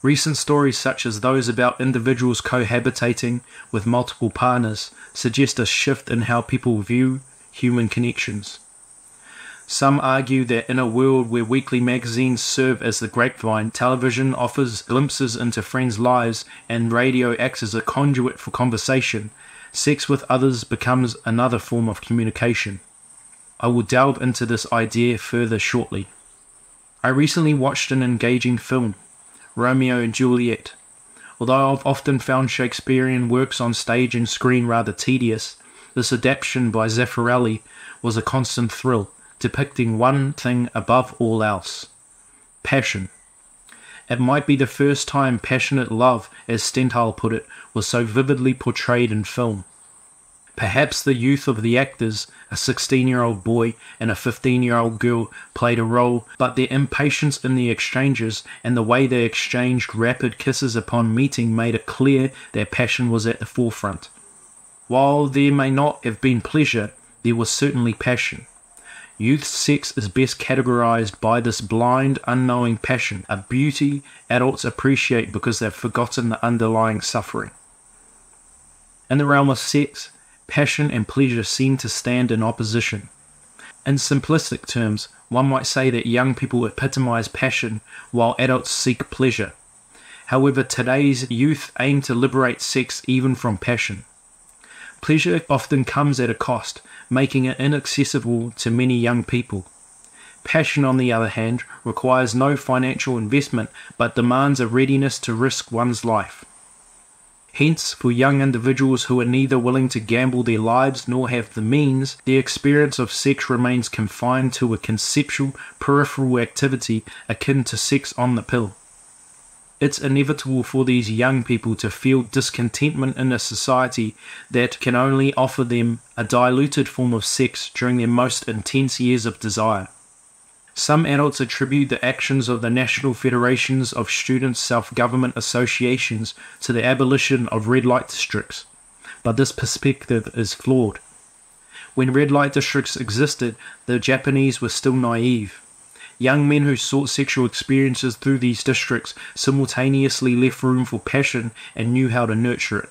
Recent stories such as those about individuals cohabitating with multiple partners suggest a shift in how people view human connections. Some argue that in a world where weekly magazines serve as the grapevine, television offers glimpses into friends' lives, and radio acts as a conduit for conversation, sex with others becomes another form of communication. I will delve into this idea further shortly. I recently watched an engaging film, Romeo and Juliet. Although I've often found Shakespearean works on stage and screen rather tedious, this adaptation by Zeffirelli was a constant thrill, depicting one thing above all else: passion. It might be the first time passionate love, as Stendhal put it, was so vividly portrayed in film. Perhaps the youth of the actors, a 16-year-old boy and a 15-year-old girl, played a role, but their impatience in the exchanges and the way they exchanged rapid kisses upon meeting made it clear their passion was at the forefront. While there may not have been pleasure, there was certainly passion. Youth sex is best categorized by this blind, unknowing passion, a beauty adults appreciate because they've forgotten the underlying suffering. In the realm of sex, passion and pleasure seem to stand in opposition. In simplistic terms, one might say that young people epitomize passion while adults seek pleasure. However, today's youth aim to liberate sex even from passion. Pleasure often comes at a cost, making it inaccessible to many young people. Passion, on the other hand, requires no financial investment but demands a readiness to risk one's life. Hence, for young individuals who are neither willing to gamble their lives nor have the means, the experience of sex remains confined to a conceptual, peripheral activity akin to sex on the pill. It's inevitable for these young people to feel discontentment in a society that can only offer them a diluted form of sex during their most intense years of desire. Some adults attribute the actions of the National Federations of Students' Self-Government Associations to the abolition of red light districts, but this perspective is flawed. When red light districts existed, the Japanese were still naive. Young men who sought sexual experiences through these districts simultaneously left room for passion and knew how to nurture it.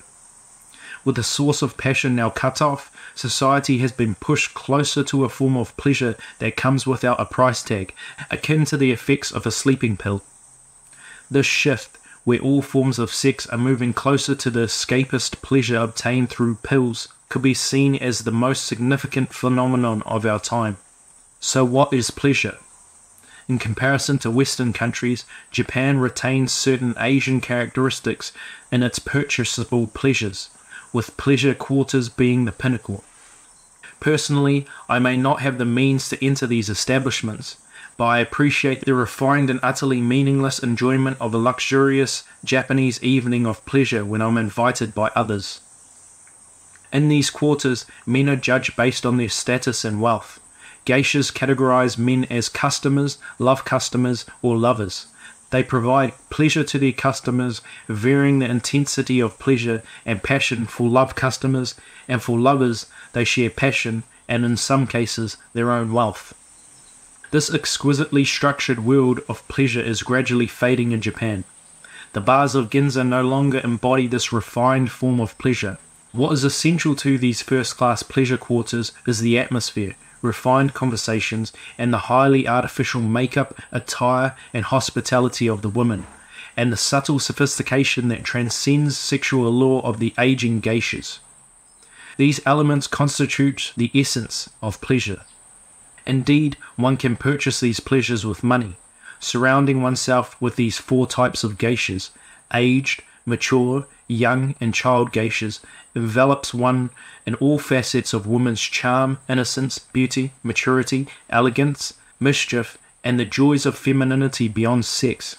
With the source of passion now cut off, society has been pushed closer to a form of pleasure that comes without a price tag, akin to the effects of a sleeping pill. This shift, where all forms of sex are moving closer to the escapist pleasure obtained through pills, could be seen as the most significant phenomenon of our time. So what is pleasure? In comparison to Western countries, Japan retains certain Asian characteristics in its purchasable pleasures, with pleasure quarters being the pinnacle. Personally, I may not have the means to enter these establishments, but I appreciate the refined and utterly meaningless enjoyment of a luxurious Japanese evening of pleasure when I'm invited by others. In these quarters, men are judged based on their status and wealth. Geishas categorize men as customers, love customers, or lovers. They provide pleasure to their customers, varying the intensity of pleasure and passion for love customers, and for lovers they share passion and in some cases their own wealth. This exquisitely structured world of pleasure is gradually fading in Japan. The bars of Ginza no longer embody this refined form of pleasure. What is essential to these first-class pleasure quarters is the atmosphere, refined conversations, and the highly artificial makeup, attire, and hospitality of the women, and the subtle sophistication that transcends sexual allure of the aging geishas. These elements constitute the essence of pleasure. Indeed, one can purchase these pleasures with money. Surrounding oneself with these four types of geishas, aged, mature, young, and child geishas, envelops one in all facets of woman's charm, innocence, beauty, maturity, elegance, mischief, and the joys of femininity beyond sex.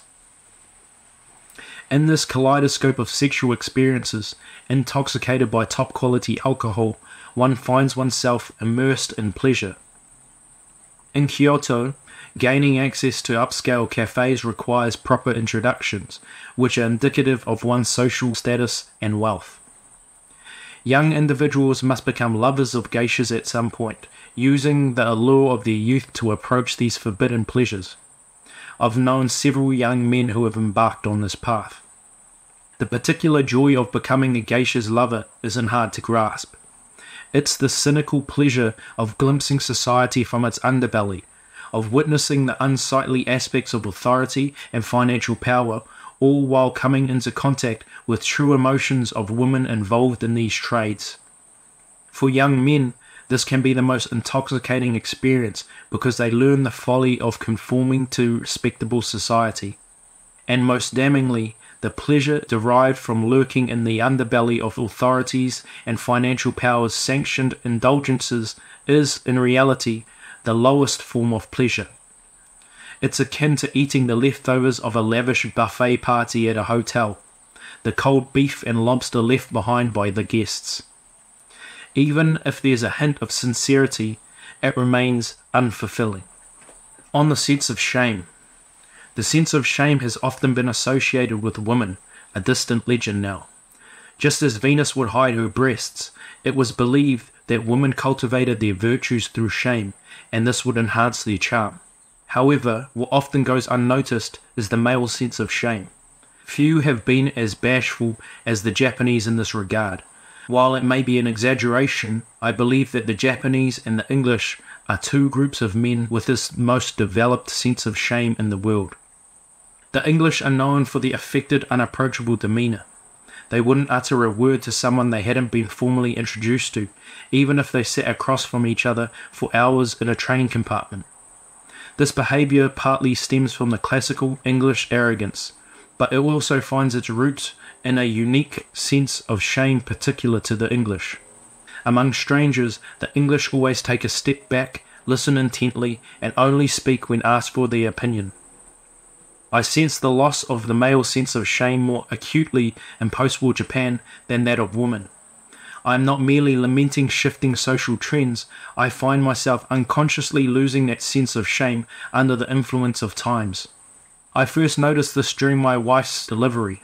In this kaleidoscope of sexual experiences, intoxicated by top-quality alcohol, one finds oneself immersed in pleasure. In Kyoto, gaining access to upscale cafes requires proper introductions, which are indicative of one's social status and wealth. Young individuals must become lovers of geishas at some point, using the allure of their youth to approach these forbidden pleasures. I've known several young men who have embarked on this path. The particular joy of becoming a geisha's lover isn't hard to grasp. It's the cynical pleasure of glimpsing society from its underbelly, of witnessing the unsightly aspects of authority and financial power, all while coming into contact with true emotions of women involved in these trades. For young men, this can be the most intoxicating experience because they learn the folly of conforming to respectable society. And most damningly, the pleasure derived from lurking in the underbelly of authorities and financial powers' sanctioned indulgences is, in reality, the lowest form of pleasure. It's akin to eating the leftovers of a lavish buffet party at a hotel, the cold beef and lobster left behind by the guests. Even if there's a hint of sincerity, it remains unfulfilling. On the sense of shame. The sense of shame has often been associated with women, a distant legend now. Just as Venus would hide her breasts, it was believed that women cultivated their virtues through shame, and this would enhance their charm. However, what often goes unnoticed is the male sense of shame. Few have been as bashful as the Japanese in this regard. While it may be an exaggeration, I believe that the Japanese and the English are two groups of men with this most developed sense of shame in the world. The English are known for the affected, unapproachable demeanour. They wouldn't utter a word to someone they hadn't been formally introduced to, even if they sat across from each other for hours in a train compartment. This behaviour partly stems from the classical English arrogance, but it also finds its roots in a unique sense of shame particular to the English. Among strangers, the English always take a step back, listen intently, and only speak when asked for their opinion. I sense the loss of the male sense of shame more acutely in post-war Japan than that of women. I am not merely lamenting shifting social trends, I find myself unconsciously losing that sense of shame under the influence of times. I first noticed this during my wife's delivery.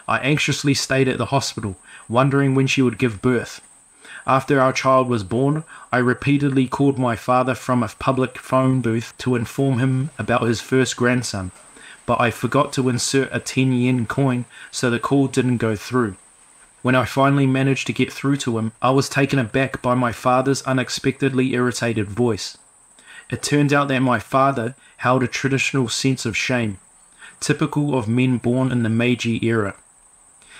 I anxiously stayed at the hospital, wondering when she would give birth. After our child was born, I repeatedly called my father from a public phone booth to inform him about his first grandson, but I forgot to insert a 10-yen coin, so the call didn't go through. When I finally managed to get through to him, I was taken aback by my father's unexpectedly irritated voice. It turned out that my father held a traditional sense of shame, typical of men born in the Meiji era.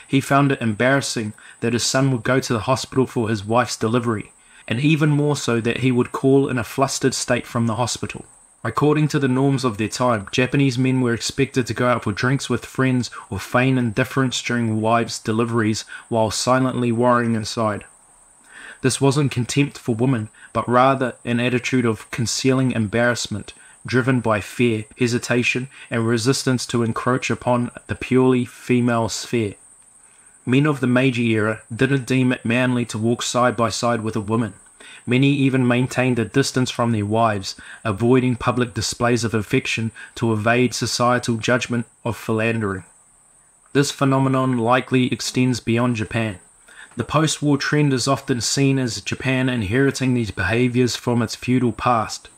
He found it embarrassing that his son would go to the hospital for his wife's delivery, and even more so that he would call in a flustered state from the hospital. According to the norms of their time, Japanese men were expected to go out for drinks with friends or feign indifference during wives' deliveries while silently worrying inside. This wasn't contempt for women, but rather an attitude of concealing embarrassment, driven by fear, hesitation, and resistance to encroach upon the purely female sphere. Men of the Meiji era didn't deem it manly to walk side by side with a woman. Many even maintained a distance from their wives, avoiding public displays of affection to evade societal judgment of philandering. This phenomenon likely extends beyond Japan. The post-war trend is often seen as Japan inheriting these behaviors from its feudal past,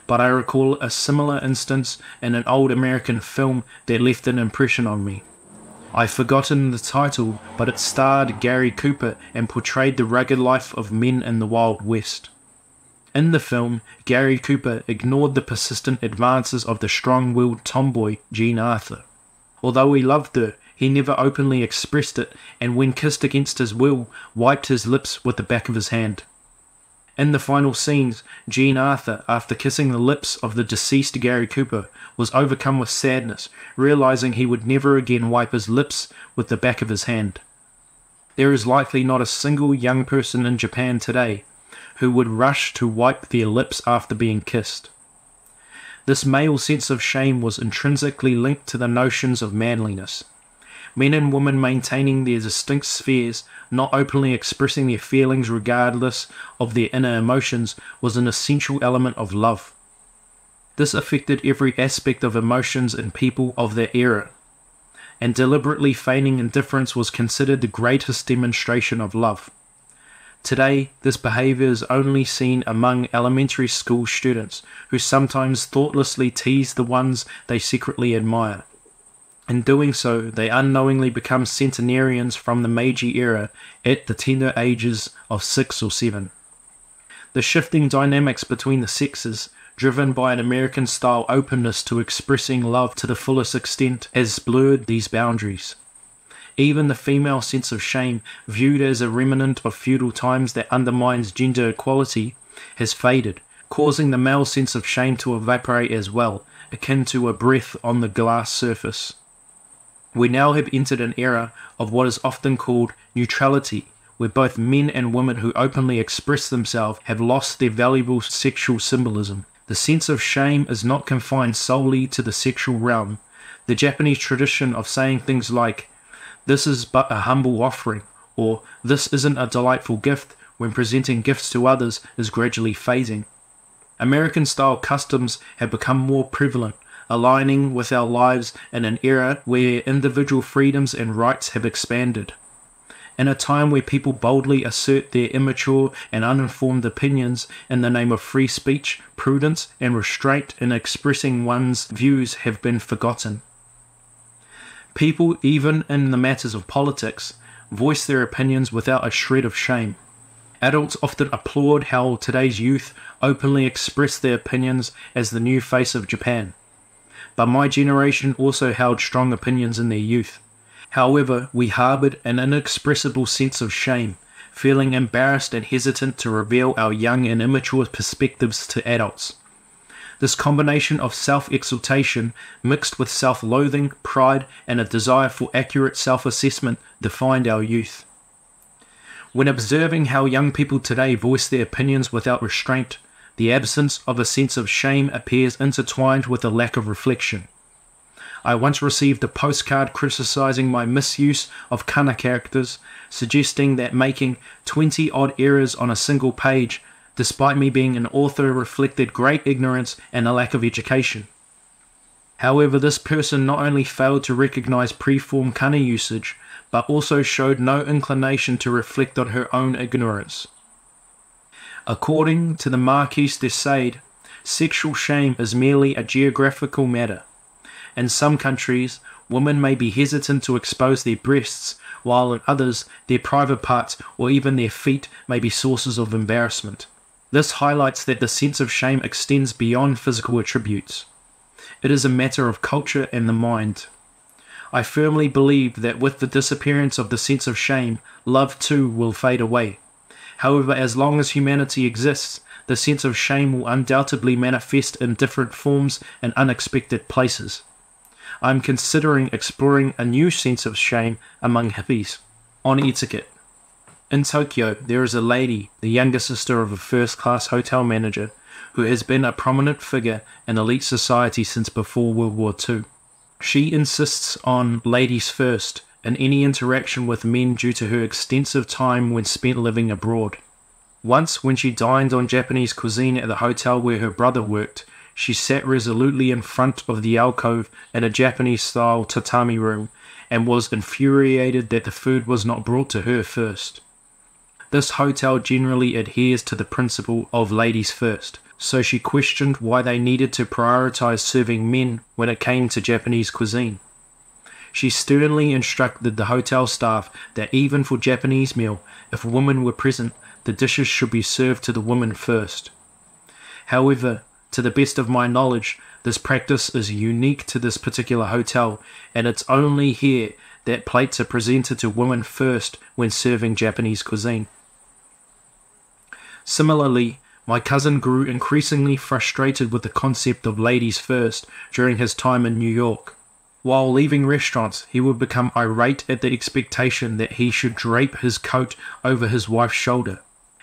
but I recall a similar instance in an old American film that left an impression on me. I've forgotten the title, but it starred Gary Cooper and portrayed the rugged life of men in the Wild West. In the film, Gary Cooper ignored the persistent advances of the strong-willed tomboy Jean Arthur. Although he loved her, he never openly expressed it, and when kissed against his will, wiped his lips with the back of his hand. In the final scenes, Jean Arthur, after kissing the lips of the deceased Gary Cooper, was overcome with sadness, realizing he would never again wipe his lips with the back of his hand. There is likely not a single young person in Japan today who would rush to wipe their lips after being kissed. This male sense of shame was intrinsically linked to the notions of manliness. Men and women maintaining their distinct spheres, not openly expressing their feelings regardless of their inner emotions, was an essential element of love. This affected every aspect of emotions in people of that era, and deliberately feigning indifference was considered the greatest demonstration of love. Today, this behavior is only seen among elementary school students, who sometimes thoughtlessly tease the ones they secretly admire. In doing so, they unknowingly become centenarians from the Meiji era at the tender ages of 6 or 7. The shifting dynamics between the sexes, driven by an American-style openness to expressing love to the fullest extent, has blurred these boundaries. Even the female sense of shame, viewed as a remnant of feudal times that undermines gender equality, has faded, causing the male sense of shame to evaporate as well, akin to a breath on the glass surface. We now have entered an era of what is often called neutrality, where both men and women who openly express themselves have lost their valuable sexual symbolism. The sense of shame is not confined solely to the sexual realm. The Japanese tradition of saying things like, "This is but a humble offering," or "This isn't a delightful gift," when presenting gifts to others is gradually fading. American-style customs have become more prevalent, aligning with our lives in an era where individual freedoms and rights have expanded. In a time where people boldly assert their immature and uninformed opinions in the name of free speech, prudence and restraint in expressing one's views have been forgotten. People, even in the matters of politics, voice their opinions without a shred of shame. Adults often applaud how today's youth openly express their opinions as the new face of Japan. But my generation also held strong opinions in their youth. However, we harbored an inexpressible sense of shame, feeling embarrassed and hesitant to reveal our young and immature perspectives to adults. This combination of self-exaltation mixed with self-loathing, pride, and a desire for accurate self-assessment defined our youth. When observing how young people today voice their opinions without restraint, the absence of a sense of shame appears intertwined with a lack of reflection. I once received a postcard criticizing my misuse of kana characters, suggesting that making 20-odd errors on a single page, despite me being an author, reflected great ignorance and a lack of education. However, this person not only failed to recognize preform kana usage, but also showed no inclination to reflect on her own ignorance. According to the Marquis de Sade, sexual shame is merely a geographical matter. In some countries, women may be hesitant to expose their breasts, while in others, their private parts or even their feet may be sources of embarrassment. This highlights that the sense of shame extends beyond physical attributes. It is a matter of culture and the mind. I firmly believe that with the disappearance of the sense of shame, love too will fade away. However, as long as humanity exists, the sense of shame will undoubtedly manifest in different forms and unexpected places. I am considering exploring a new sense of shame among hippies. On etiquette. In Tokyo, there is a lady, the younger sister of a first-class hotel manager, who has been a prominent figure in elite society since before World War II. She insists on ladies first in any interaction with men due to her extensive time when spent living abroad. Once, when she dined on Japanese cuisine at the hotel where her brother worked, she sat resolutely in front of the alcove in a Japanese-style tatami room and was infuriated that the food was not brought to her first. This hotel generally adheres to the principle of ladies first, so she questioned why they needed to prioritize serving men when it came to Japanese cuisine. She sternly instructed the hotel staff that even for Japanese meal, if women were present, the dishes should be served to the women first. However, to the best of my knowledge, this practice is unique to this particular hotel, and it's only here that plates are presented to women first when serving Japanese cuisine. Similarly, my cousin grew increasingly frustrated with the concept of ladies first during his time in New York. While leaving restaurants, he would become irate at the expectation that he should drape his coat over his wife's shoulder,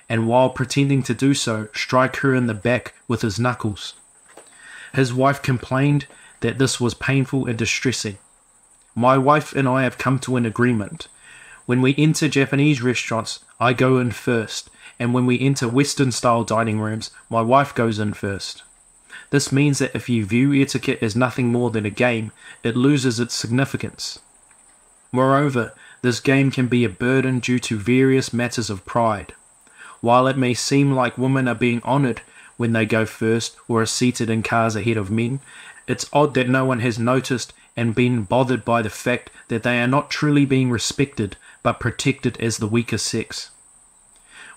and while pretending to do so, strike her in the back with his knuckles. His wife complained that this was painful and distressing. My wife and I have come to an agreement. When we enter Japanese restaurants, I go in first, and when we enter Western-style dining rooms, my wife goes in first. This means that if you view etiquette as nothing more than a game, it loses its significance. Moreover, this game can be a burden due to various matters of pride. While it may seem like women are being honored when they go first or are seated in cars ahead of men, it's odd that no one has noticed and been bothered by the fact that they are not truly being respected but protected as the weaker sex.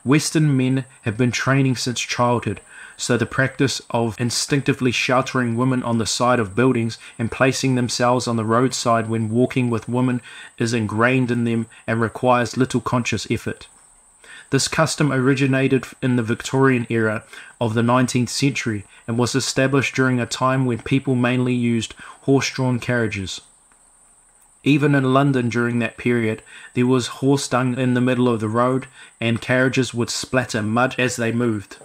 Western men have been training since childhood, so the practice of instinctively sheltering women on the side of buildings and placing themselves on the roadside when walking with women is ingrained in them and requires little conscious effort. This custom originated in the Victorian era of the 19th century and was established during a time when people mainly used horse-drawn carriages. Even in London during that period, there was horse dung in the middle of the road, and carriages would splatter mud as they moved.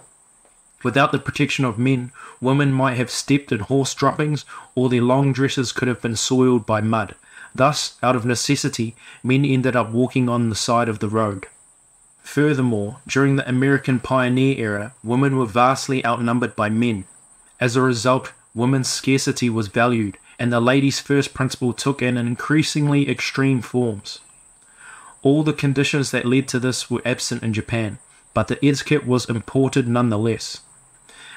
Without the protection of men, women might have stepped in horse droppings, or their long dresses could have been soiled by mud. Thus, out of necessity, men ended up walking on the side of the road. Furthermore, during the American pioneer era, women were vastly outnumbered by men. As a result, women's scarcity was valued, and the ladies' first principle took in increasingly extreme forms. All the conditions that led to this were absent in Japan, but the etiquette was imported nonetheless.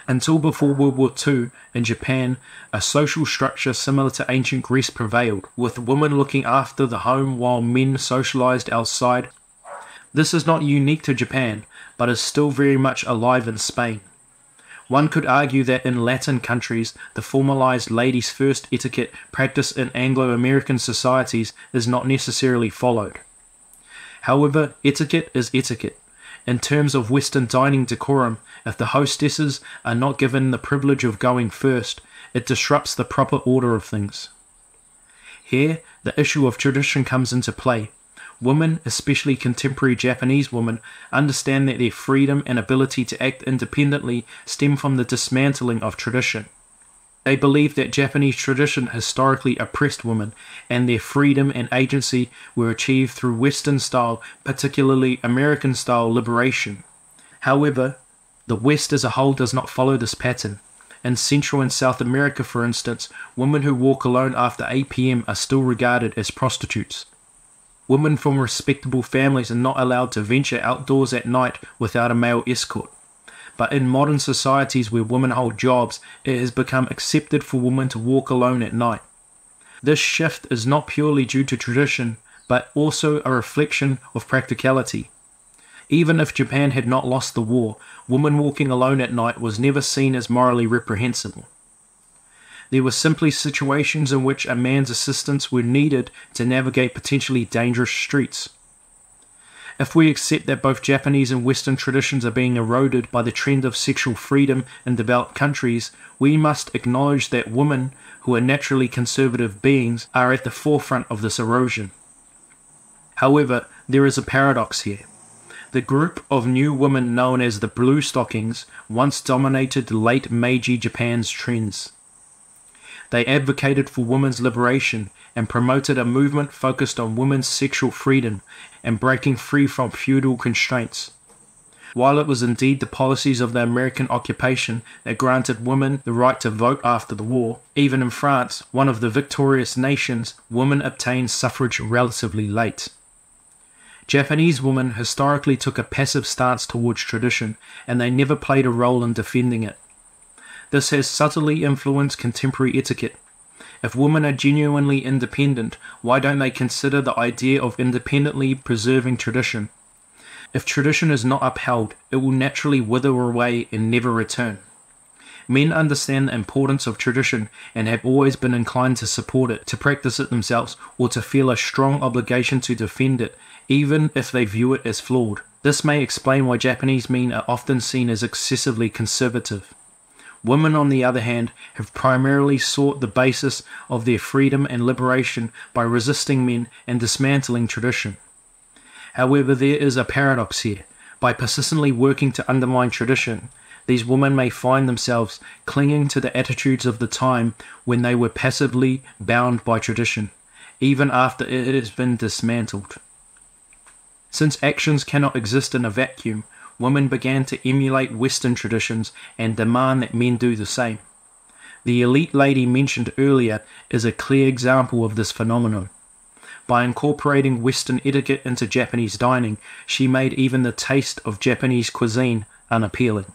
Until before World War II, in Japan, a social structure similar to ancient Greece prevailed, with women looking after the home while men socialized outside. This is not unique to Japan, but is still very much alive in Spain. One could argue that in Latin countries, the formalized ladies' first etiquette practiced in Anglo-American societies is not necessarily followed. However, etiquette is etiquette. In terms of Western dining decorum, if the hostesses are not given the privilege of going first, it disrupts the proper order of things. Here, the issue of tradition comes into play. Women, especially contemporary Japanese women, understand that their freedom and ability to act independently stem from the dismantling of tradition. They believe that Japanese tradition historically oppressed women, and their freedom and agency were achieved through Western-style, particularly American-style liberation. However, the West as a whole does not follow this pattern. In Central and South America, for instance, women who walk alone after 8 p.m. are still regarded as prostitutes. Women from respectable families are not allowed to venture outdoors at night without a male escort. But in modern societies where women hold jobs, it has become accepted for women to walk alone at night. This shift is not purely due to tradition, but also a reflection of practicality. Even if Japan had not lost the war, women walking alone at night was never seen as morally reprehensible. There were simply situations in which a man's assistance were needed to navigate potentially dangerous streets. If we accept that both Japanese and Western traditions are being eroded by the trend of sexual freedom in developed countries, we must acknowledge that women, who are naturally conservative beings, are at the forefront of this erosion. However, there is a paradox here. The group of new women known as the Blue Stockings once dominated late Meiji Japan's trends. They advocated for women's liberation and promoted a movement focused on women's sexual freedom and breaking free from feudal constraints. While it was indeed the policies of the American occupation that granted women the right to vote after the war, even in France, one of the victorious nations, women obtained suffrage relatively late. Japanese women historically took a passive stance towards tradition, and they never played a role in defending it. This has subtly influenced contemporary etiquette. If women are genuinely independent, why don't they consider the idea of independently preserving tradition? If tradition is not upheld, it will naturally wither away and never return. Men understand the importance of tradition and have always been inclined to support it, to practice it themselves, or to feel a strong obligation to defend it, even if they view it as flawed. This may explain why Japanese men are often seen as excessively conservative. Women, on the other hand, have primarily sought the basis of their freedom and liberation by resisting men and dismantling tradition. However, there is a paradox here. By persistently working to undermine tradition, these women may find themselves clinging to the attitudes of the time when they were passively bound by tradition, even after it has been dismantled. Since actions cannot exist in a vacuum, women began to emulate Western traditions and demand that men do the same. The elite lady mentioned earlier is a clear example of this phenomenon. By incorporating Western etiquette into Japanese dining, she made even the taste of Japanese cuisine unappealing.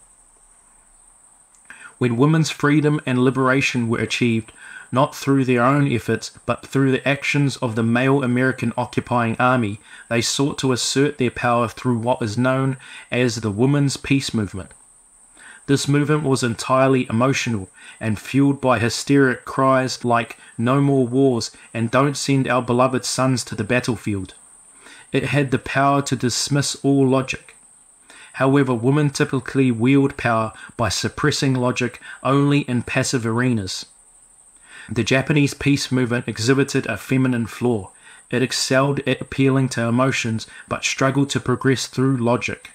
When women's freedom and liberation were achieved, not through their own efforts, but through the actions of the male American occupying army, they sought to assert their power through what is known as the Women's Peace Movement. This movement was entirely emotional and fueled by hysteric cries like "No more wars" and "Don't send our beloved sons to the battlefield." It had the power to dismiss all logic. However, women typically wield power by suppressing logic only in passive arenas. The Japanese peace movement exhibited a feminine flaw. It excelled at appealing to emotions but struggled to progress through logic.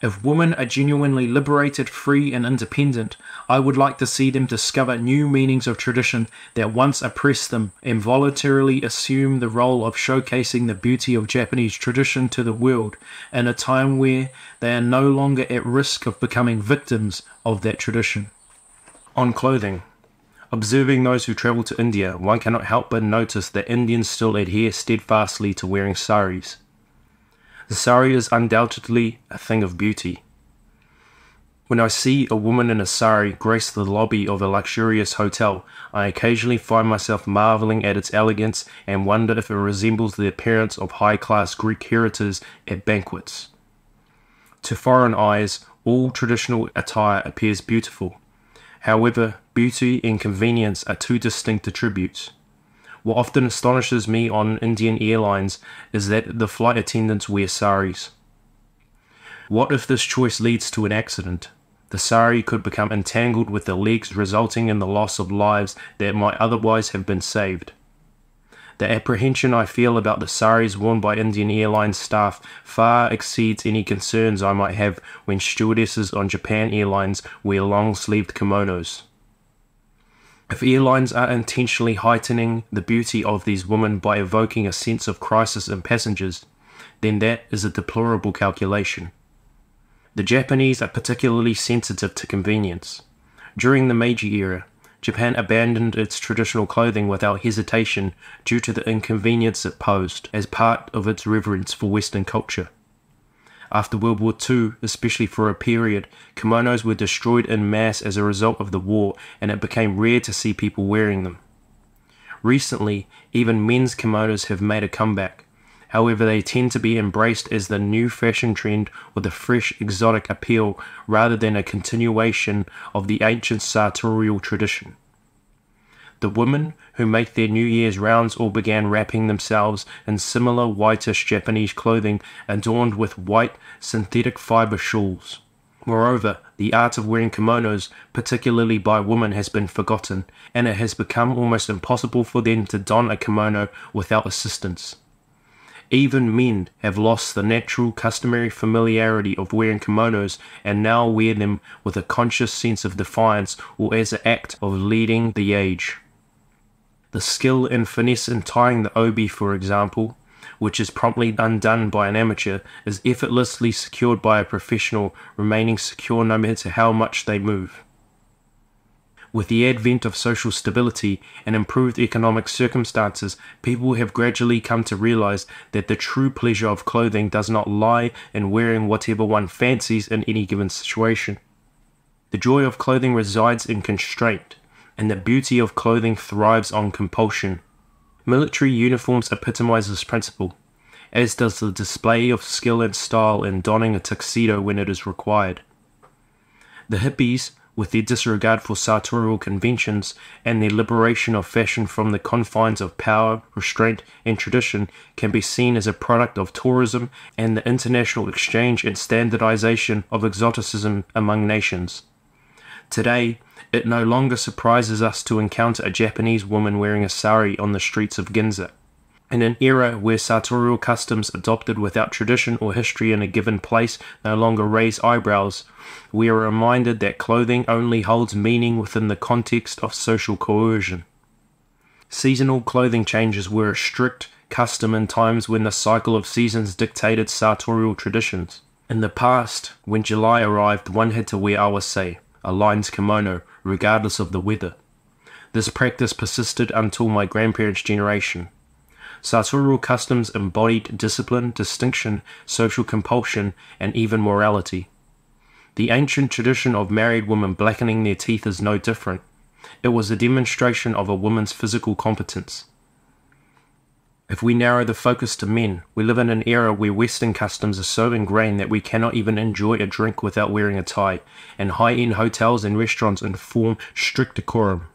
If women are genuinely liberated, free, and independent, I would like to see them discover new meanings of tradition that once oppressed them and voluntarily assume the role of showcasing the beauty of Japanese tradition to the world in a time where they are no longer at risk of becoming victims of that tradition. On clothing. Observing those who travel to India, one cannot help but notice that Indians still adhere steadfastly to wearing saris. The sari is undoubtedly a thing of beauty. When I see a woman in a sari grace the lobby of a luxurious hotel, I occasionally find myself marveling at its elegance and wonder if it resembles the appearance of high-class Greek heritors at banquets. To foreign eyes, all traditional attire appears beautiful. However, beauty and convenience are two distinct attributes. What often astonishes me on Indian Airlines is that the flight attendants wear saris. What if this choice leads to an accident? The sari could become entangled with the legs, resulting in the loss of lives that might otherwise have been saved. The apprehension I feel about the saris worn by Indian Airlines staff far exceeds any concerns I might have when stewardesses on Japan Airlines wear long-sleeved kimonos. If airlines are intentionally heightening the beauty of these women by evoking a sense of crisis in passengers, then that is a deplorable calculation. The Japanese are particularly sensitive to convenience. During the Meiji era, Japan abandoned its traditional clothing without hesitation due to the inconvenience it posed as part of its reverence for Western culture. After World War II, especially for a period, kimonos were destroyed en masse as a result of the war, and it became rare to see people wearing them. Recently, even men's kimonos have made a comeback. However, they tend to be embraced as the new fashion trend with a fresh, exotic appeal rather than a continuation of the ancient sartorial tradition. The women who make their New Year's rounds all began wrapping themselves in similar whitish Japanese clothing adorned with white synthetic fiber shawls. Moreover, the art of wearing kimonos, particularly by women, has been forgotten, and it has become almost impossible for them to don a kimono without assistance. Even men have lost the natural, customary familiarity of wearing kimonos and now wear them with a conscious sense of defiance or as an act of leading the age. The skill and finesse in tying the obi, for example, which is promptly undone by an amateur, is effortlessly secured by a professional, remaining secure no matter how much they move. With the advent of social stability and improved economic circumstances, people have gradually come to realize that the true pleasure of clothing does not lie in wearing whatever one fancies in any given situation. The joy of clothing resides in constraint, and the beauty of clothing thrives on compulsion. Military uniforms epitomize this principle, as does the display of skill and style in donning a tuxedo when it is required. The hippies, with their disregard for sartorial conventions and their liberation of fashion from the confines of power, restraint, and tradition, can be seen as a product of tourism and the international exchange and standardization of exoticism among nations. Today, it no longer surprises us to encounter a Japanese woman wearing a sari on the streets of Ginza. In an era where sartorial customs adopted without tradition or history in a given place no longer raise eyebrows, we are reminded that clothing only holds meaning within the context of social coercion. Seasonal clothing changes were a strict custom in times when the cycle of seasons dictated sartorial traditions. In the past, when July arrived, one had to wear awase, a lion's kimono, regardless of the weather. This practice persisted until my grandparents' generation. Sartorial customs embodied discipline, distinction, social compulsion, and even morality. The ancient tradition of married women blackening their teeth is no different. It was a demonstration of a woman's physical competence. If we narrow the focus to men, we live in an era where Western customs are so ingrained that we cannot even enjoy a drink without wearing a tie, and high-end hotels and restaurants enforce strict decorum.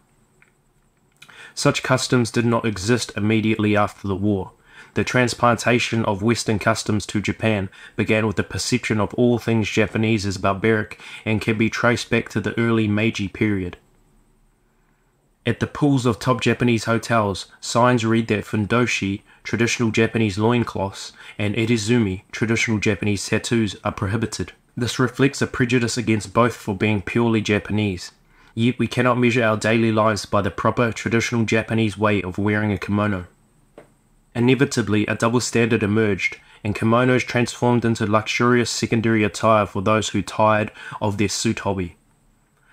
Such customs did not exist immediately after the war. The transplantation of Western customs to Japan began with the perception of all things Japanese as barbaric and can be traced back to the early Meiji period. At the pools of top Japanese hotels, signs read that fundoshi, traditional Japanese loincloths, and erizumi, traditional Japanese tattoos, are prohibited. This reflects a prejudice against both for being purely Japanese. Yet we cannot measure our daily lives by the proper traditional Japanese way of wearing a kimono. Inevitably, a double standard emerged, and kimonos transformed into luxurious secondary attire for those who tired of their suit hobby.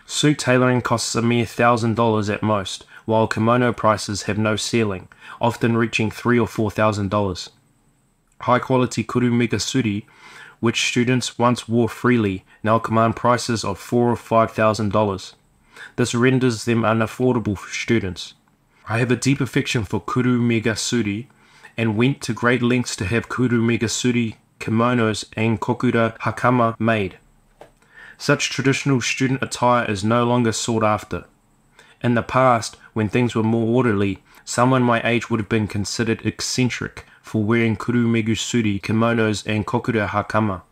Suit tailoring costs a mere $1,000 at most, while kimono prices have no ceiling, often reaching $3,000 or $4,000. High-quality kurumega-suri, which students once wore freely, now command prices of $4,000 or $5,000. This renders them unaffordable for students. I have a deep affection for kurumega-suri, and went to great lengths to have kurumega-suri kimonos and kokura hakama made. Such traditional student attire is no longer sought after. In the past, when things were more orderly, someone my age would have been considered eccentric for wearing kurumega-suri kimonos and kokura hakama.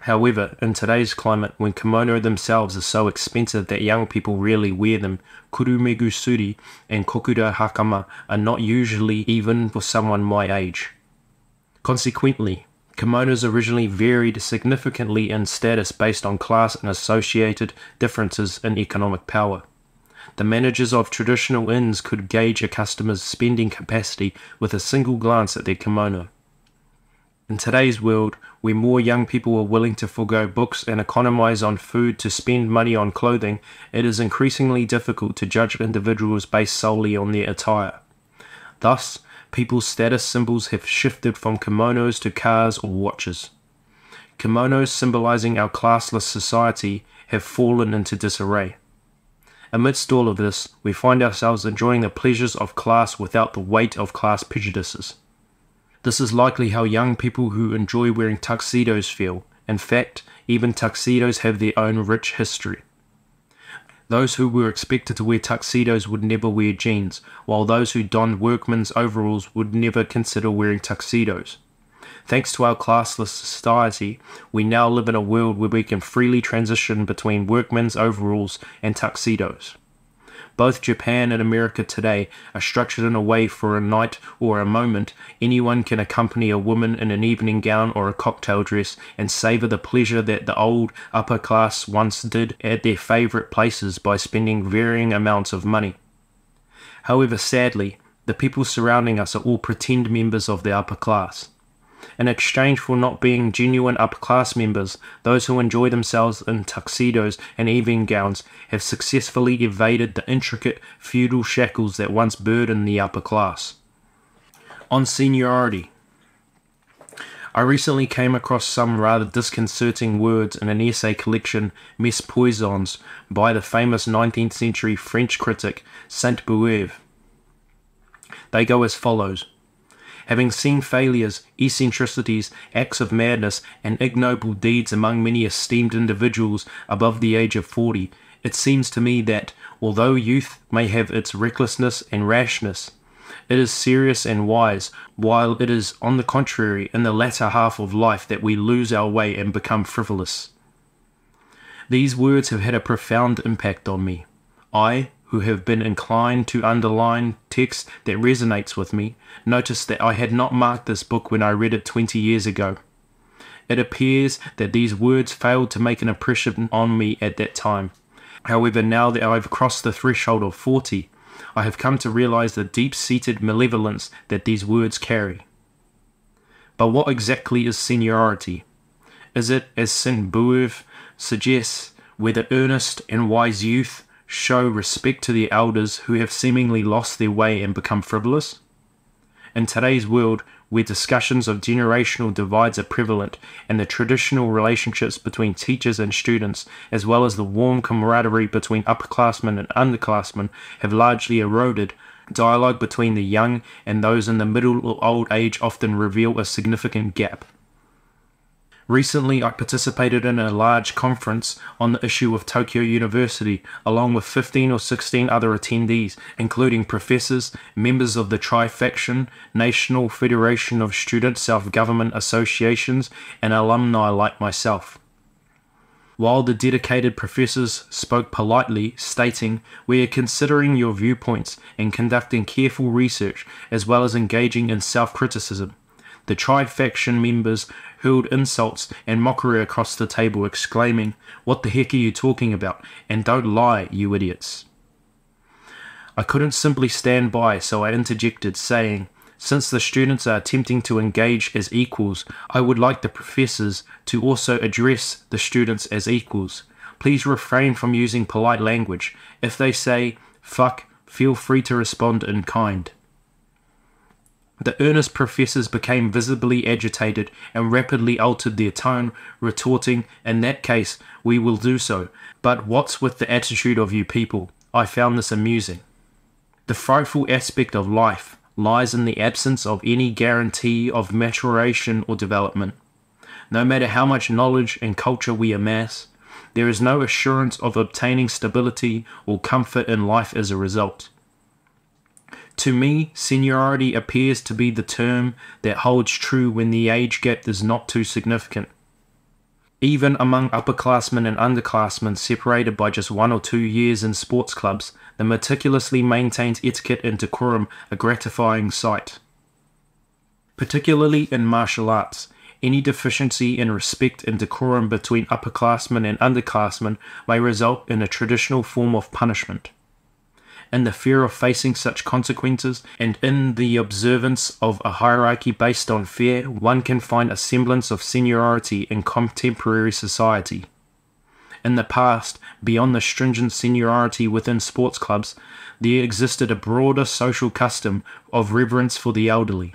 However, in today's climate, when kimono themselves are so expensive that young people rarely wear them, kurumega-suri and kokura hakama are not usually even for someone my age. Consequently, kimonos originally varied significantly in status based on class and associated differences in economic power. The managers of traditional inns could gauge a customer's spending capacity with a single glance at their kimono. In today's world, where more young people are willing to forego books and economize on food to spend money on clothing, it is increasingly difficult to judge individuals based solely on their attire. Thus, people's status symbols have shifted from kimonos to cars or watches. Kimonos symbolizing our classless society have fallen into disarray. Amidst all of this, we find ourselves enjoying the pleasures of class without the weight of class prejudices. This is likely how young people who enjoy wearing tuxedos feel. In fact, even tuxedos have their own rich history. Those who were expected to wear tuxedos would never wear jeans, while those who donned workmen's overalls would never consider wearing tuxedos. Thanks to our classless society, we now live in a world where we can freely transition between workmen's overalls and tuxedos. Both Japan and America today are structured in a way for a night or a moment anyone can accompany a woman in an evening gown or a cocktail dress and savor the pleasure that the old upper class once did at their favorite places by spending varying amounts of money. However, sadly, the people surrounding us are all pretend members of the upper class. In exchange for not being genuine upper-class members, those who enjoy themselves in tuxedos and evening gowns have successfully evaded the intricate feudal shackles that once burdened the upper class. On seniority. I recently came across some rather disconcerting words in an essay collection, Mes Poisons, by the famous 19th century French critic Sainte-Beuve. They go as follows. Having seen failures, eccentricities, acts of madness, and ignoble deeds among many esteemed individuals above the age of 40, it seems to me that, although youth may have its recklessness and rashness, it is serious and wise, while it is, on the contrary, in the latter half of life that we lose our way and become frivolous. These words have had a profound impact on me. I, who have been inclined to underline text that resonates with me, noticed that I had not marked this book when I read it 20 years ago. It appears that these words failed to make an impression on me at that time. However, now that I've crossed the threshold of 40, I have come to realize the deep-seated malevolence that these words carry. But what exactly is seniority? Is it, as Sainte-Beuve suggests, where the earnest and wise youth show respect to the elders who have seemingly lost their way and become frivolous? In today's world, where discussions of generational divides are prevalent, and the traditional relationships between teachers and students, as well as the warm camaraderie between upperclassmen and underclassmen, have largely eroded, dialogue between the young and those in the middle or old age often reveal a significant gap. Recently, I participated in a large conference on the issue of Tokyo University, along with 15 or 16 other attendees, including professors, members of the Tri-Faction, National Federation of Student Self-Government Associations, and alumni like myself. While the dedicated professors spoke politely, stating, "We are considering your viewpoints and conducting careful research, as well as engaging in self-criticism," the Tri-Faction members hurled insults and mockery across the table, exclaiming, "What the heck are you talking about? And don't lie, you idiots." I couldn't simply stand by, so I interjected, saying, "Since the students are attempting to engage as equals, I would like the professors to also address the students as equals. Please refrain from using polite language. If they say, 'fuck,' feel free to respond in kind." The earnest professors became visibly agitated and rapidly altered their tone, retorting, "In that case, we will do so. But what's with the attitude of you people?" I found this amusing. The frightful aspect of life lies in the absence of any guarantee of maturation or development. No matter how much knowledge and culture we amass, there is no assurance of obtaining stability or comfort in life as a result. To me, seniority appears to be the term that holds true when the age gap is not too significant. Even among upperclassmen and underclassmen separated by just 1 or 2 years in sports clubs, the meticulously maintained etiquette and decorum a gratifying sight. Particularly in martial arts, any deficiency in respect and decorum between upperclassmen and underclassmen may result in a traditional form of punishment. In the fear of facing such consequences, and in the observance of a hierarchy based on fear, one can find a semblance of seniority in contemporary society. In the past, beyond the stringent seniority within sports clubs, there existed a broader social custom of reverence for the elderly.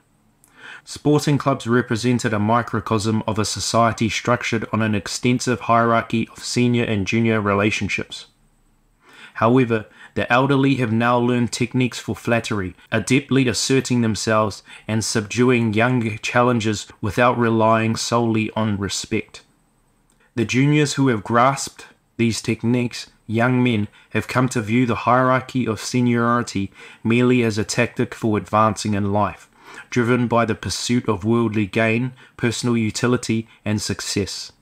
Sporting clubs represented a microcosm of a society structured on an extensive hierarchy of senior and junior relationships. However, the elderly have now learned techniques for flattery, adeptly asserting themselves and subduing young challengers without relying solely on respect. The juniors who have grasped these techniques, young men, have come to view the hierarchy of seniority merely as a tactic for advancing in life, driven by the pursuit of worldly gain, personal utility, and success.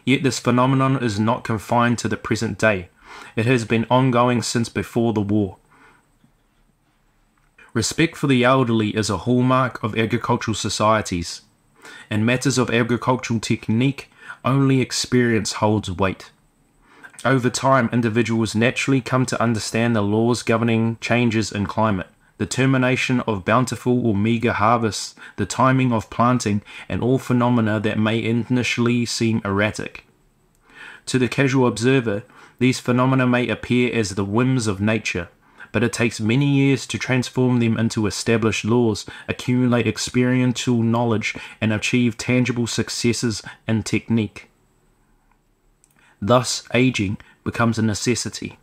Yet this phenomenon is not confined to the present day. It has been ongoing since before the war. Respect for the elderly is a hallmark of agricultural societies. In matters of agricultural technique, only experience holds weight. Over time, individuals naturally come to understand the laws governing changes in climate, the termination of bountiful or meager harvests, the timing of planting, and all phenomena that may initially seem erratic. To the casual observer, these phenomena may appear as the whims of nature, but it takes many years to transform them into established laws, accumulate experiential knowledge, and achieve tangible successes in technique. Thus, aging becomes a necessity.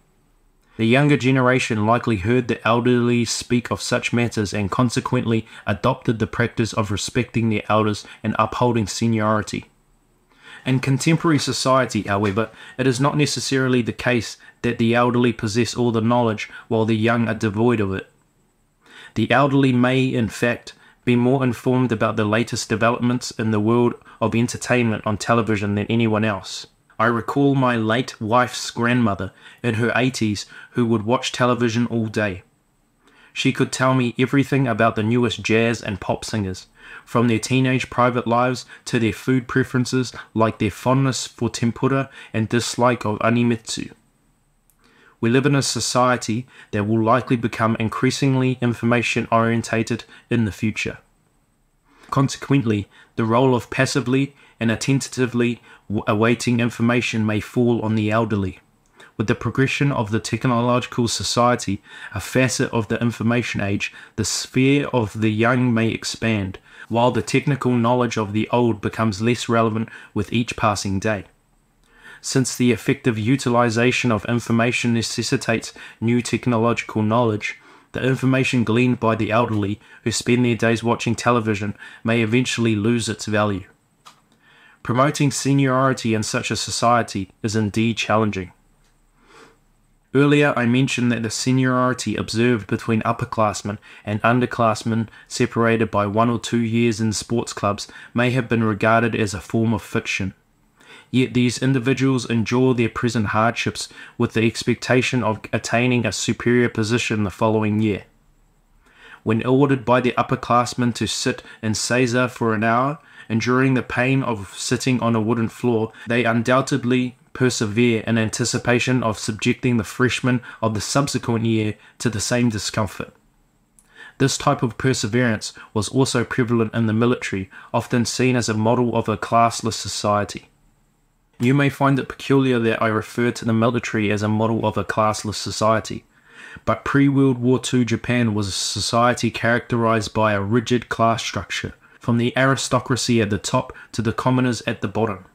The younger generation likely heard the elderly speak of such matters and consequently adopted the practice of respecting their elders and upholding seniority. In contemporary society, however, it is not necessarily the case that the elderly possess all the knowledge while the young are devoid of it. The elderly may, in fact, be more informed about the latest developments in the world of entertainment on television than anyone else. I recall my late wife's grandmother in her 80s who would watch television all day. She could tell me everything about the newest jazz and pop singers, from their teenage private lives to their food preferences, like their fondness for tempura and dislike of animetsu. We live in a society that will likely become increasingly information-orientated in the future. Consequently, the role of passively and attentively awaiting information may fall on the elderly. With the progression of the technological society, a facet of the information age, the sphere of the young may expand, while the technical knowledge of the old becomes less relevant with each passing day. Since the effective utilization of information necessitates new technological knowledge, the information gleaned by the elderly who spend their days watching television may eventually lose its value. Promoting seniority in such a society is indeed challenging. Earlier I mentioned that the seniority observed between upperclassmen and underclassmen separated by 1 or 2 years in sports clubs may have been regarded as a form of fiction. Yet these individuals endure their present hardships with the expectation of attaining a superior position the following year. When ordered by the upperclassmen to sit in seiza for an hour, enduring the pain of sitting on a wooden floor, they undoubtedly persevere in anticipation of subjecting the freshmen of the subsequent year to the same discomfort. This type of perseverance was also prevalent in the military, often seen as a model of a classless society. You may find it peculiar that I refer to the military as a model of a classless society, but pre-World War II Japan was a society characterized by a rigid class structure, from the aristocracy at the top to the commoners at the bottom.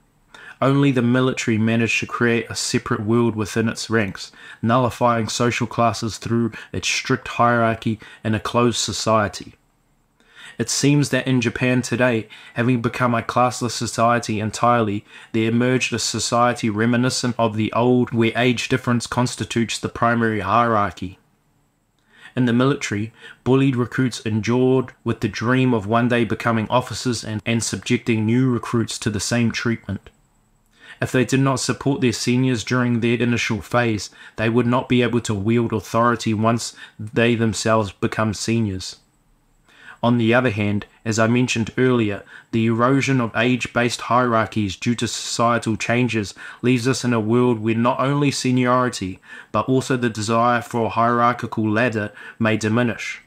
Only the military managed to create a separate world within its ranks, nullifying social classes through its strict hierarchy in a closed society. It seems that in Japan today, having become a classless society entirely, there emerged a society reminiscent of the old, where age difference constitutes the primary hierarchy. In the military, bullied recruits endured with the dream of one day becoming officers and subjecting new recruits to the same treatment. If they did not support their seniors during their initial phase, they would not be able to wield authority once they themselves become seniors. On the other hand, as I mentioned earlier, the erosion of age-based hierarchies due to societal changes leaves us in a world where not only seniority, but also the desire for a hierarchical ladder may diminish.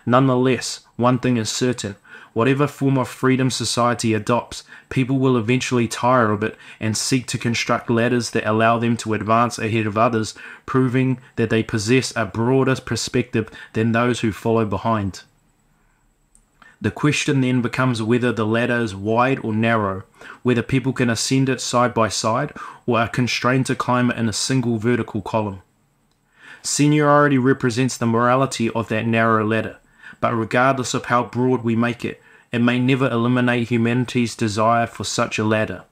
Nonetheless, one thing is certain: whatever form of freedom society adopts, people will eventually tire of it and seek to construct ladders that allow them to advance ahead of others, proving that they possess a broader perspective than those who follow behind. The question then becomes whether the ladder is wide or narrow, whether people can ascend it side by side or are constrained to climb it in a single vertical column. Seniority represents the morality of that narrow ladder, but regardless of how broad we make it, it may never eliminate humanity's desire for such a ladder.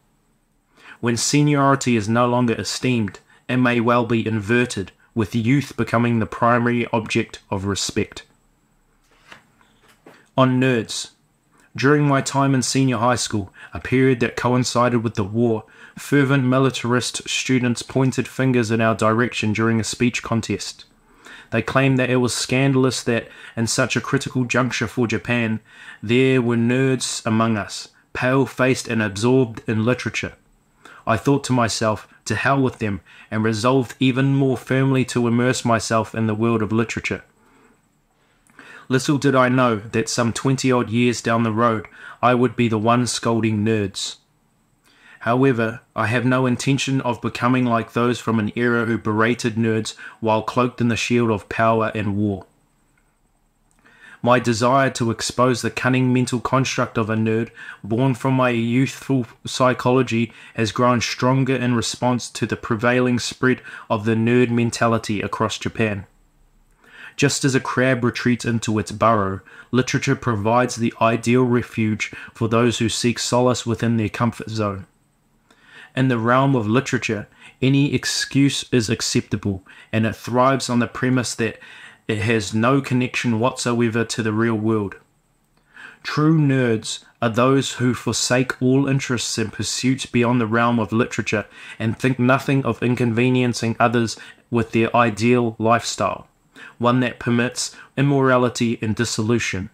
When seniority is no longer esteemed, it may well be inverted, with youth becoming the primary object of respect. On nerds. During my time in senior high school, a period that coincided with the war, fervent militarist students pointed fingers in our direction during a speech contest. They claimed that it was scandalous that, in such a critical juncture for Japan, there were nerds among us, pale-faced and absorbed in literature. I thought to myself, to hell with them, and resolved even more firmly to immerse myself in the world of literature. Little did I know that some 20-odd years down the road, I would be the one scolding nerds. However, I have no intention of becoming like those from an era who berated nerds while cloaked in the shield of power and war. My desire to expose the cunning mental construct of a nerd, born from my youthful psychology, has grown stronger in response to the prevailing spread of the nerd mentality across Japan. Just as a crab retreats into its burrow, literature provides the ideal refuge for those who seek solace within their comfort zone. In the realm of literature, any excuse is acceptable, and it thrives on the premise that it has no connection whatsoever to the real world. True nerds are those who forsake all interests and pursuits beyond the realm of literature and think nothing of inconveniencing others with their ideal lifestyle, one that permits immorality and dissolution.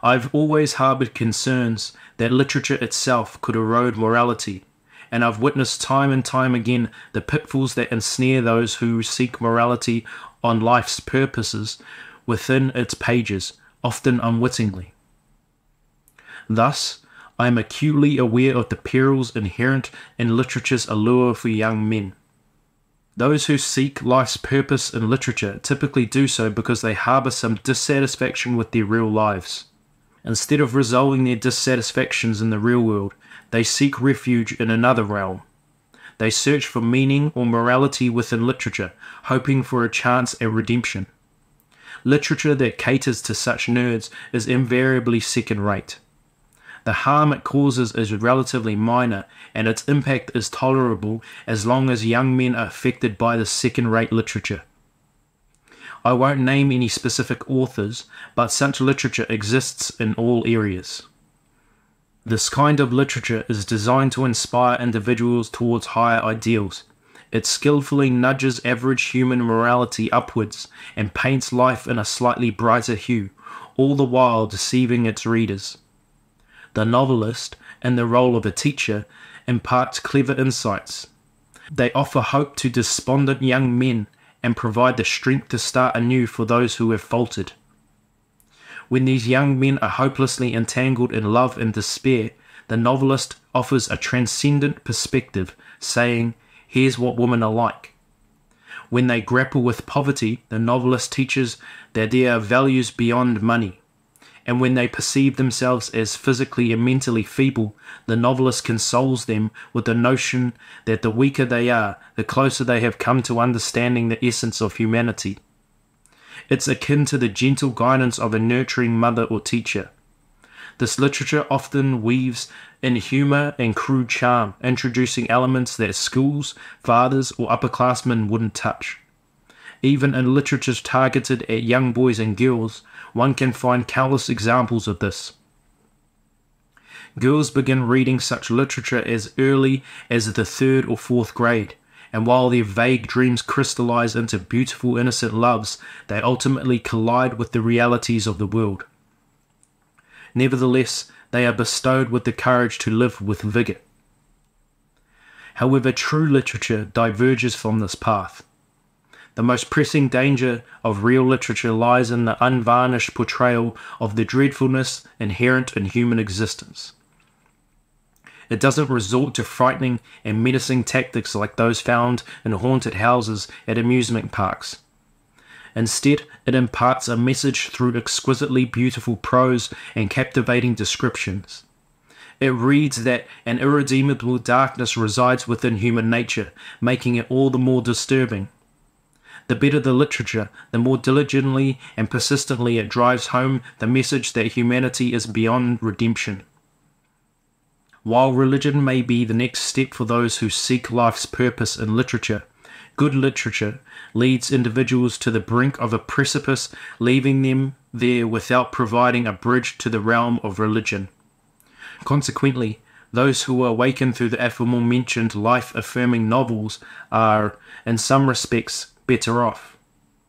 I've always harbored concerns that literature itself could erode morality, and I've witnessed time and time again the pitfalls that ensnare those who seek morality on life's purposes within its pages, often unwittingly. Thus, I am acutely aware of the perils inherent in literature's allure for young men. Those who seek life's purpose in literature typically do so because they harbour some dissatisfaction with their real lives. Instead of resolving their dissatisfactions in the real world, they seek refuge in another realm. They search for meaning or morality within literature, hoping for a chance at redemption. Literature that caters to such nerds is invariably second-rate. The harm it causes is relatively minor, and its impact is tolerable as long as young men are affected by this second-rate literature. I won't name any specific authors, but such literature exists in all areas. This kind of literature is designed to inspire individuals towards higher ideals. It skillfully nudges average human morality upwards and paints life in a slightly brighter hue, all the while deceiving its readers. The novelist, in the role of a teacher, imparts clever insights. They offer hope to despondent young men and provide the strength to start anew for those who have faltered. When these young men are hopelessly entangled in love and despair, the novelist offers a transcendent perspective, saying, "Here's what women are like." When they grapple with poverty, the novelist teaches that there are values beyond money. And when they perceive themselves as physically and mentally feeble, the novelist consoles them with the notion that the weaker they are, the closer they have come to understanding the essence of humanity. It's akin to the gentle guidance of a nurturing mother or teacher. This literature often weaves in humour and crude charm, introducing elements that schools, fathers, or upperclassmen wouldn't touch. Even in literatures targeted at young boys and girls, one can find countless examples of this. Girls begin reading such literature as early as the 3rd or 4th grade, and while their vague dreams crystallize into beautiful innocent loves, they ultimately collide with the realities of the world. Nevertheless, they are bestowed with the courage to live with vigour. However, true literature diverges from this path. The most pressing danger of real literature lies in the unvarnished portrayal of the dreadfulness inherent in human existence. It doesn't resort to frightening and menacing tactics like those found in haunted houses at amusement parks. Instead, it imparts a message through exquisitely beautiful prose and captivating descriptions. It reads that an irredeemable darkness resides within human nature, making it all the more disturbing. The better the literature, the more diligently and persistently it drives home the message that humanity is beyond redemption. While religion may be the next step for those who seek life's purpose in literature, good literature leads individuals to the brink of a precipice, leaving them there without providing a bridge to the realm of religion. Consequently, those who awaken through the aforementioned life-affirming novels are, in some respects, better off.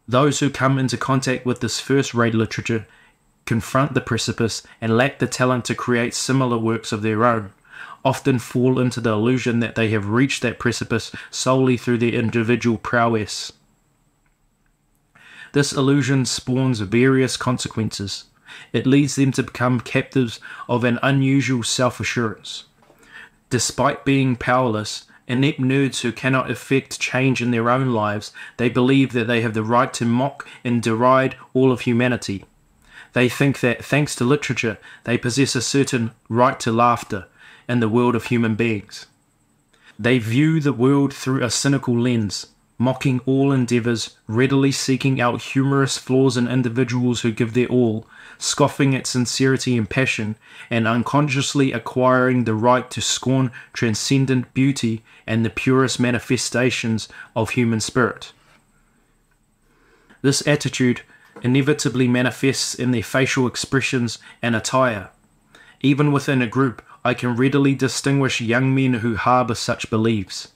Those who come into contact with this first-rate literature confront the precipice and lack the talent to create similar works of their own, often fall into the illusion that they have reached that precipice solely through their individual prowess. This illusion spawns various consequences. It leads them to become captives of an unusual self-assurance. Despite being powerless, inept nerds who cannot effect change in their own lives, they believe that they have the right to mock and deride all of humanity. They think that, thanks to literature, they possess a certain right to laughter in the world of human beings. They view the world through a cynical lens, mocking all endeavours, readily seeking out humorous flaws in individuals who give their all, scoffing at sincerity and passion, and unconsciously acquiring the right to scorn transcendent beauty and the purest manifestations of human spirit. This attitude inevitably manifests in their facial expressions and attire. Even within a group, I can readily distinguish young men who harbour such beliefs.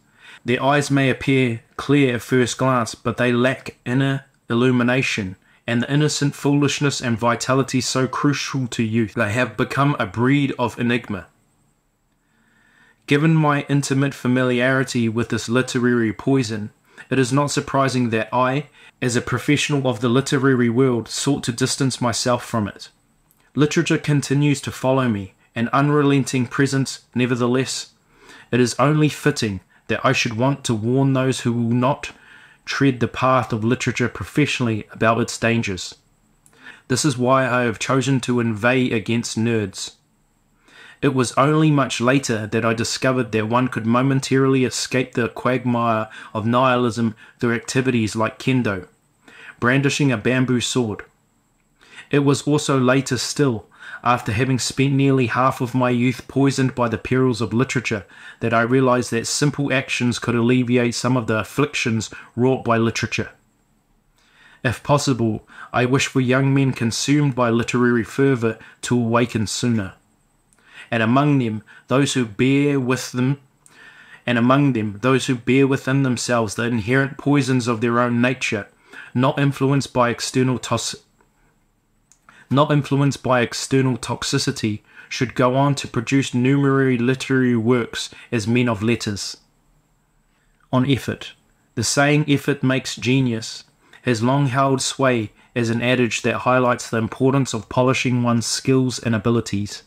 Their eyes may appear clear at first glance, but they lack inner illumination and the innocent foolishness and vitality so crucial to youth. They have become a breed of enigma. Given my intimate familiarity with this literary poison, it is not surprising that I, as a professional of the literary world, sought to distance myself from it. Literature continues to follow me, an unrelenting presence. Nevertheless, it is only fitting that I should want to warn those who will not tread the path of literature professionally about its dangers. This is why I have chosen to inveigh against nerds. It was only much later that I discovered that one could momentarily escape the quagmire of nihilism through activities like kendo, brandishing a bamboo sword. It was also later still, after having spent nearly half of my youth poisoned by the perils of literature, that I realized that simple actions could alleviate some of the afflictions wrought by literature. If possible, I wish for young men consumed by literary fervour to awaken sooner, and among them those who bear within themselves the inherent poisons of their own nature, not influenced by external toxicity, should go on to produce numerous literary works as men of letters. On effort. The saying "effort makes genius" has long held sway as an adage that highlights the importance of polishing one's skills and abilities.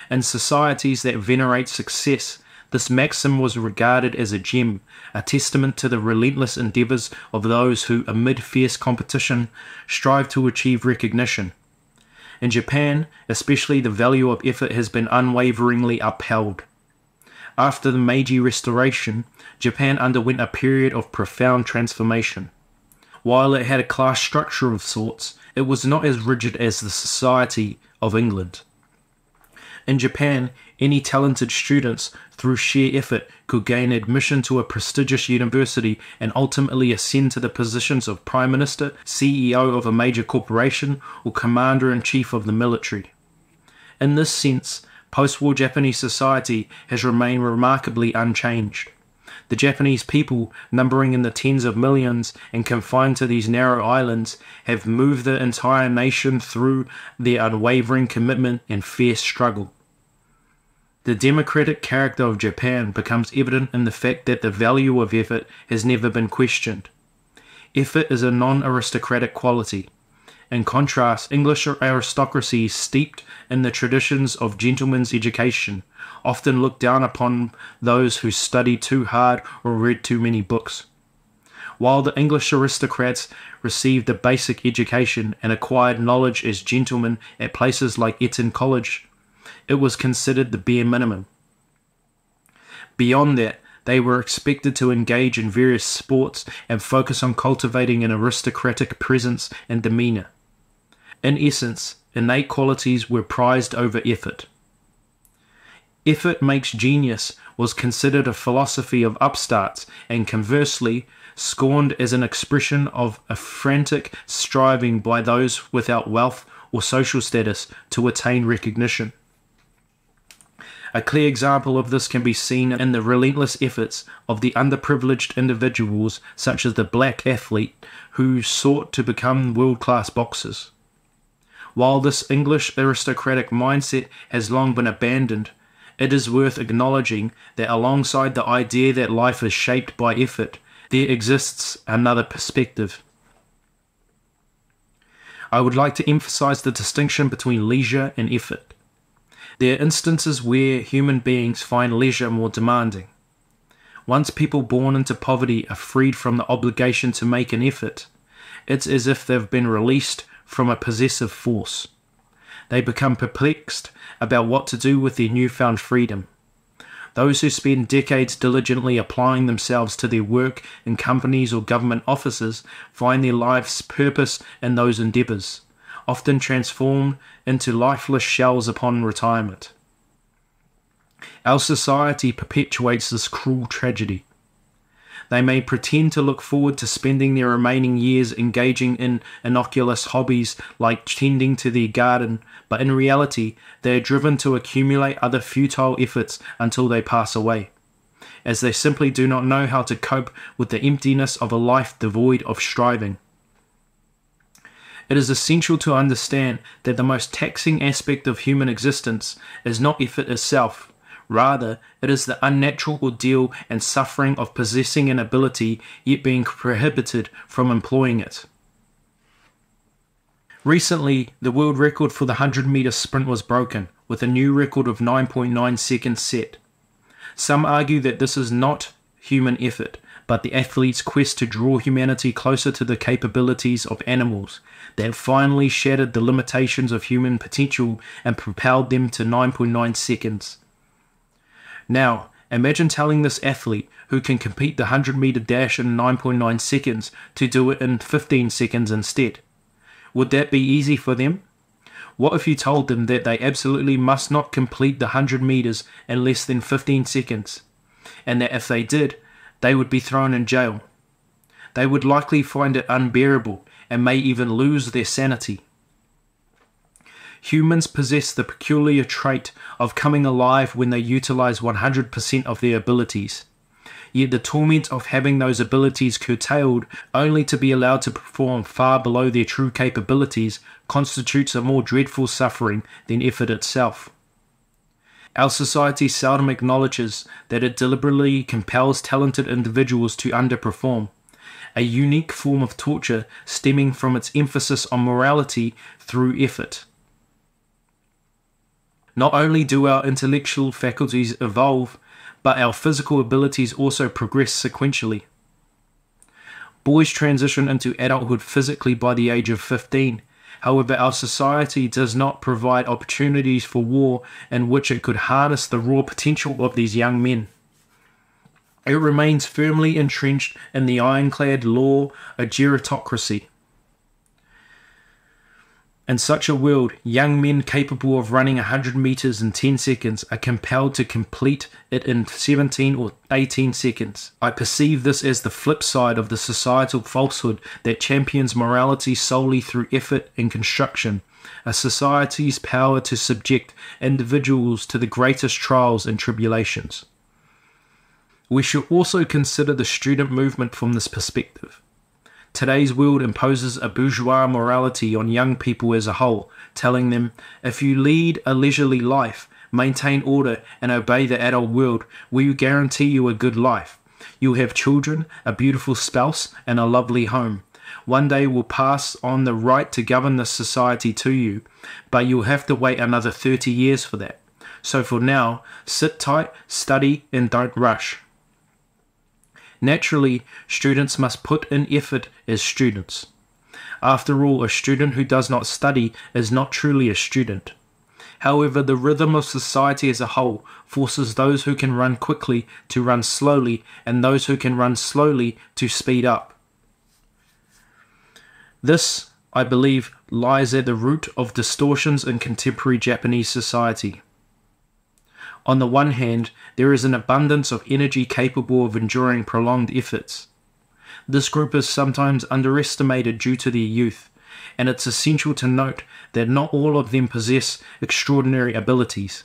In societies that venerate success, this maxim was regarded as a gem, a testament to the relentless endeavours of those who, amid fierce competition, strive to achieve recognition. In Japan, especially, the value of effort has been unwaveringly upheld. After the Meiji Restoration, Japan underwent a period of profound transformation. While it had a class structure of sorts, it was not as rigid as the society of England. In Japan, any talented students, through sheer effort, could gain admission to a prestigious university and ultimately ascend to the positions of Prime Minister, CEO of a major corporation, or Commander-in-Chief of the military. In this sense, post-war Japanese society has remained remarkably unchanged. The Japanese people, numbering in the tens of millions and confined to these narrow islands, have moved the entire nation through their unwavering commitment and fierce struggle. The democratic character of Japan becomes evident in the fact that the value of effort has never been questioned. Effort is a non-aristocratic quality. In contrast, English aristocracy, steeped in the traditions of gentleman's education, often look down upon those who study too hard or read too many books. While the English aristocrats received a basic education and acquired knowledge as gentlemen at places like Eton College, it was considered the bare minimum. Beyond that, they were expected to engage in various sports and focus on cultivating an aristocratic presence and demeanour. In essence, innate qualities were prized over effort. Effort makes genius was considered a philosophy of upstarts and, conversely, scorned as an expression of a frantic striving by those without wealth or social status to attain recognition. A clear example of this can be seen in the relentless efforts of the underprivileged individuals such as the black athlete who sought to become world-class boxers. While this English aristocratic mindset has long been abandoned, it is worth acknowledging that alongside the idea that life is shaped by effort, there exists another perspective. I would like to emphasize the distinction between leisure and effort. There are instances where human beings find leisure more demanding. Once people born into poverty are freed from the obligation to make an effort, it's as if they've been released from a possessive force. They become perplexed about what to do with their newfound freedom. Those who spend decades diligently applying themselves to their work in companies or government offices find their life's purpose in those endeavours, often transformed into lifeless shells upon retirement. Our society perpetuates this cruel tragedy. They may pretend to look forward to spending their remaining years engaging in innocuous hobbies like tending to their garden, but in reality they are driven to accumulate other futile efforts until they pass away, as they simply do not know how to cope with the emptiness of a life devoid of striving. It is essential to understand that the most taxing aspect of human existence is not effort itself. Rather, it is the unnatural ordeal and suffering of possessing an ability yet being prohibited from employing it. Recently, the world record for the 100-meter sprint was broken, with a new record of 9.9 seconds set. Some argue that this is not human effort, but the athlete's quest to draw humanity closer to the capabilities of animals that finally shattered the limitations of human potential and propelled them to 9.9 seconds. Now, imagine telling this athlete who can compete the 100-meter dash in 9.9 seconds to do it in 15 seconds instead. Would that be easy for them? What if you told them that they absolutely must not complete the 100 meters in less than 15 seconds, and that if they did, they would be thrown in jail? They would likely find it unbearable and may even lose their sanity. Humans possess the peculiar trait of coming alive when they utilize 100% of their abilities. Yet the torment of having those abilities curtailed only to be allowed to perform far below their true capabilities constitutes a more dreadful suffering than effort itself. Our society seldom acknowledges that it deliberately compels talented individuals to underperform, a unique form of torture stemming from its emphasis on morality through effort. Not only do our intellectual faculties evolve, but our physical abilities also progress sequentially. Boys transition into adulthood physically by the age of 15. However, our society does not provide opportunities for war in which it could harness the raw potential of these young men. It remains firmly entrenched in the ironclad law of gerontocracy. In such a world, young men capable of running 100 meters in 10 seconds are compelled to complete it in 17 or 18 seconds. I perceive this as the flip side of the societal falsehood that champions morality solely through effort and construction, a society's power to subject individuals to the greatest trials and tribulations. We should also consider the student movement from this perspective. Today's world imposes a bourgeois morality on young people as a whole, telling them, if you lead a leisurely life, maintain order, and obey the adult world, we guarantee you a good life. You'll have children, a beautiful spouse, and a lovely home. One day we'll pass on the right to govern this society to you, but you'll have to wait another 30 years for that. So for now, sit tight, study, and don't rush. Naturally, students must put in effort as students. After all, a student who does not study is not truly a student. However, the rhythm of society as a whole forces those who can run quickly to run slowly, and those who can run slowly to speed up. This, I believe, lies at the root of distortions in contemporary Japanese society. On the one hand, there is an abundance of energy capable of enduring prolonged efforts. This group is sometimes underestimated due to their youth, and it's essential to note that not all of them possess extraordinary abilities.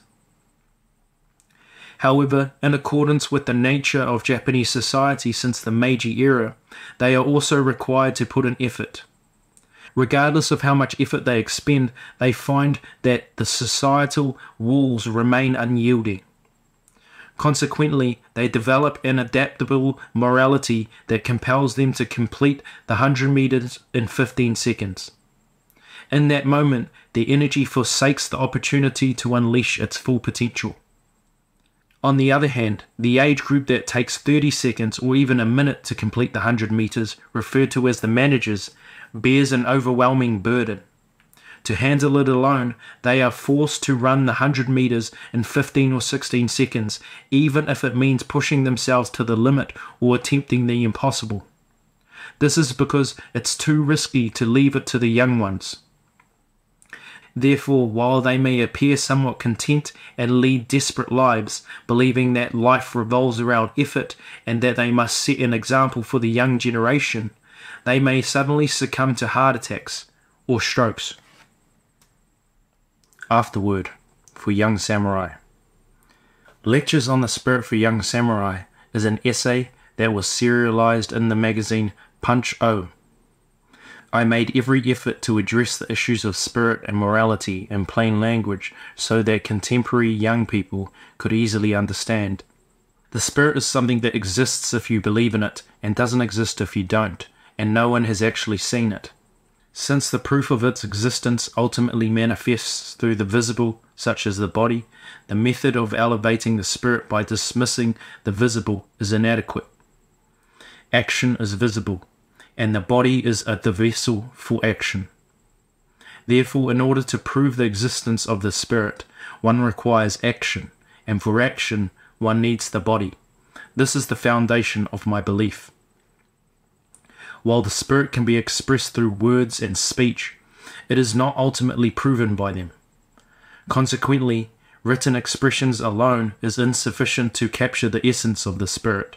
However, in accordance with the nature of Japanese society since the Meiji era, they are also required to put in effort. Regardless of how much effort they expend, they find that the societal walls remain unyielding. Consequently, they develop an adaptable morality that compels them to complete the 100 meters in 15 seconds. In that moment, their energy forsakes the opportunity to unleash its full potential. On the other hand, the age group that takes 30 seconds or even a minute to complete the 100 meters, referred to as the managers, bears an overwhelming burden. To handle it alone, they are forced to run the 100 meters in 15 or 16 seconds, even if it means pushing themselves to the limit or attempting the impossible. This is because it's too risky to leave it to the young ones. Therefore, while they may appear somewhat content and lead desperate lives, believing that life revolves around effort and that they must set an example for the young generation, they may suddenly succumb to heart attacks or strokes. Afterword for Young Samurai. Lectures on the Spirit for Young Samurai is an essay that was serialized in the magazine Punch-O. I made every effort to address the issues of spirit and morality in plain language so that contemporary young people could easily understand. The spirit is something that exists if you believe in it and doesn't exist if you don't, and no one has actually seen it. Since the proof of its existence ultimately manifests through the visible, such as the body, the method of elevating the spirit by dismissing the visible is inadequate. Action is visible, and the body is the vessel for action. Therefore, in order to prove the existence of the spirit, one requires action, and for action, one needs the body. This is the foundation of my belief. While the spirit can be expressed through words and speech, it is not ultimately proven by them. Consequently, written expressions alone is insufficient to capture the essence of the spirit.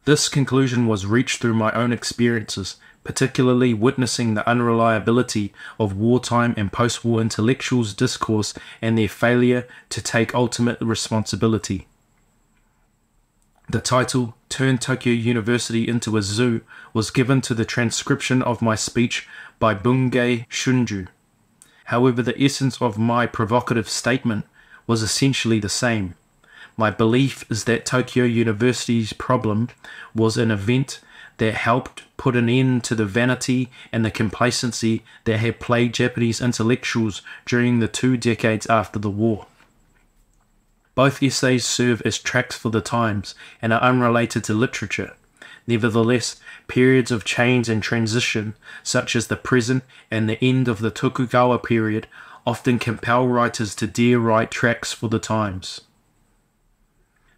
This conclusion was reached through my own experiences, particularly witnessing the unreliability of wartime and post-war intellectuals' discourse and their failure to take ultimate responsibility. The title, Turn Tokyo University into a Zoo, was given to the transcription of my speech by Bungei Shunju. However, the essence of my provocative statement was essentially the same. My belief is that Tokyo University's problem was an event that helped put an end to the vanity and the complacency that had plagued Japanese intellectuals during the 2 decades after the war. Both essays serve as tracks for the times and are unrelated to literature. Nevertheless, periods of change and transition, such as the present and the end of the Tokugawa period, often compel writers to dare write tracks for the times.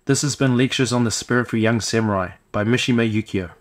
This has been Lectures on the Spirit for Young Samurai by Mishima Yukio.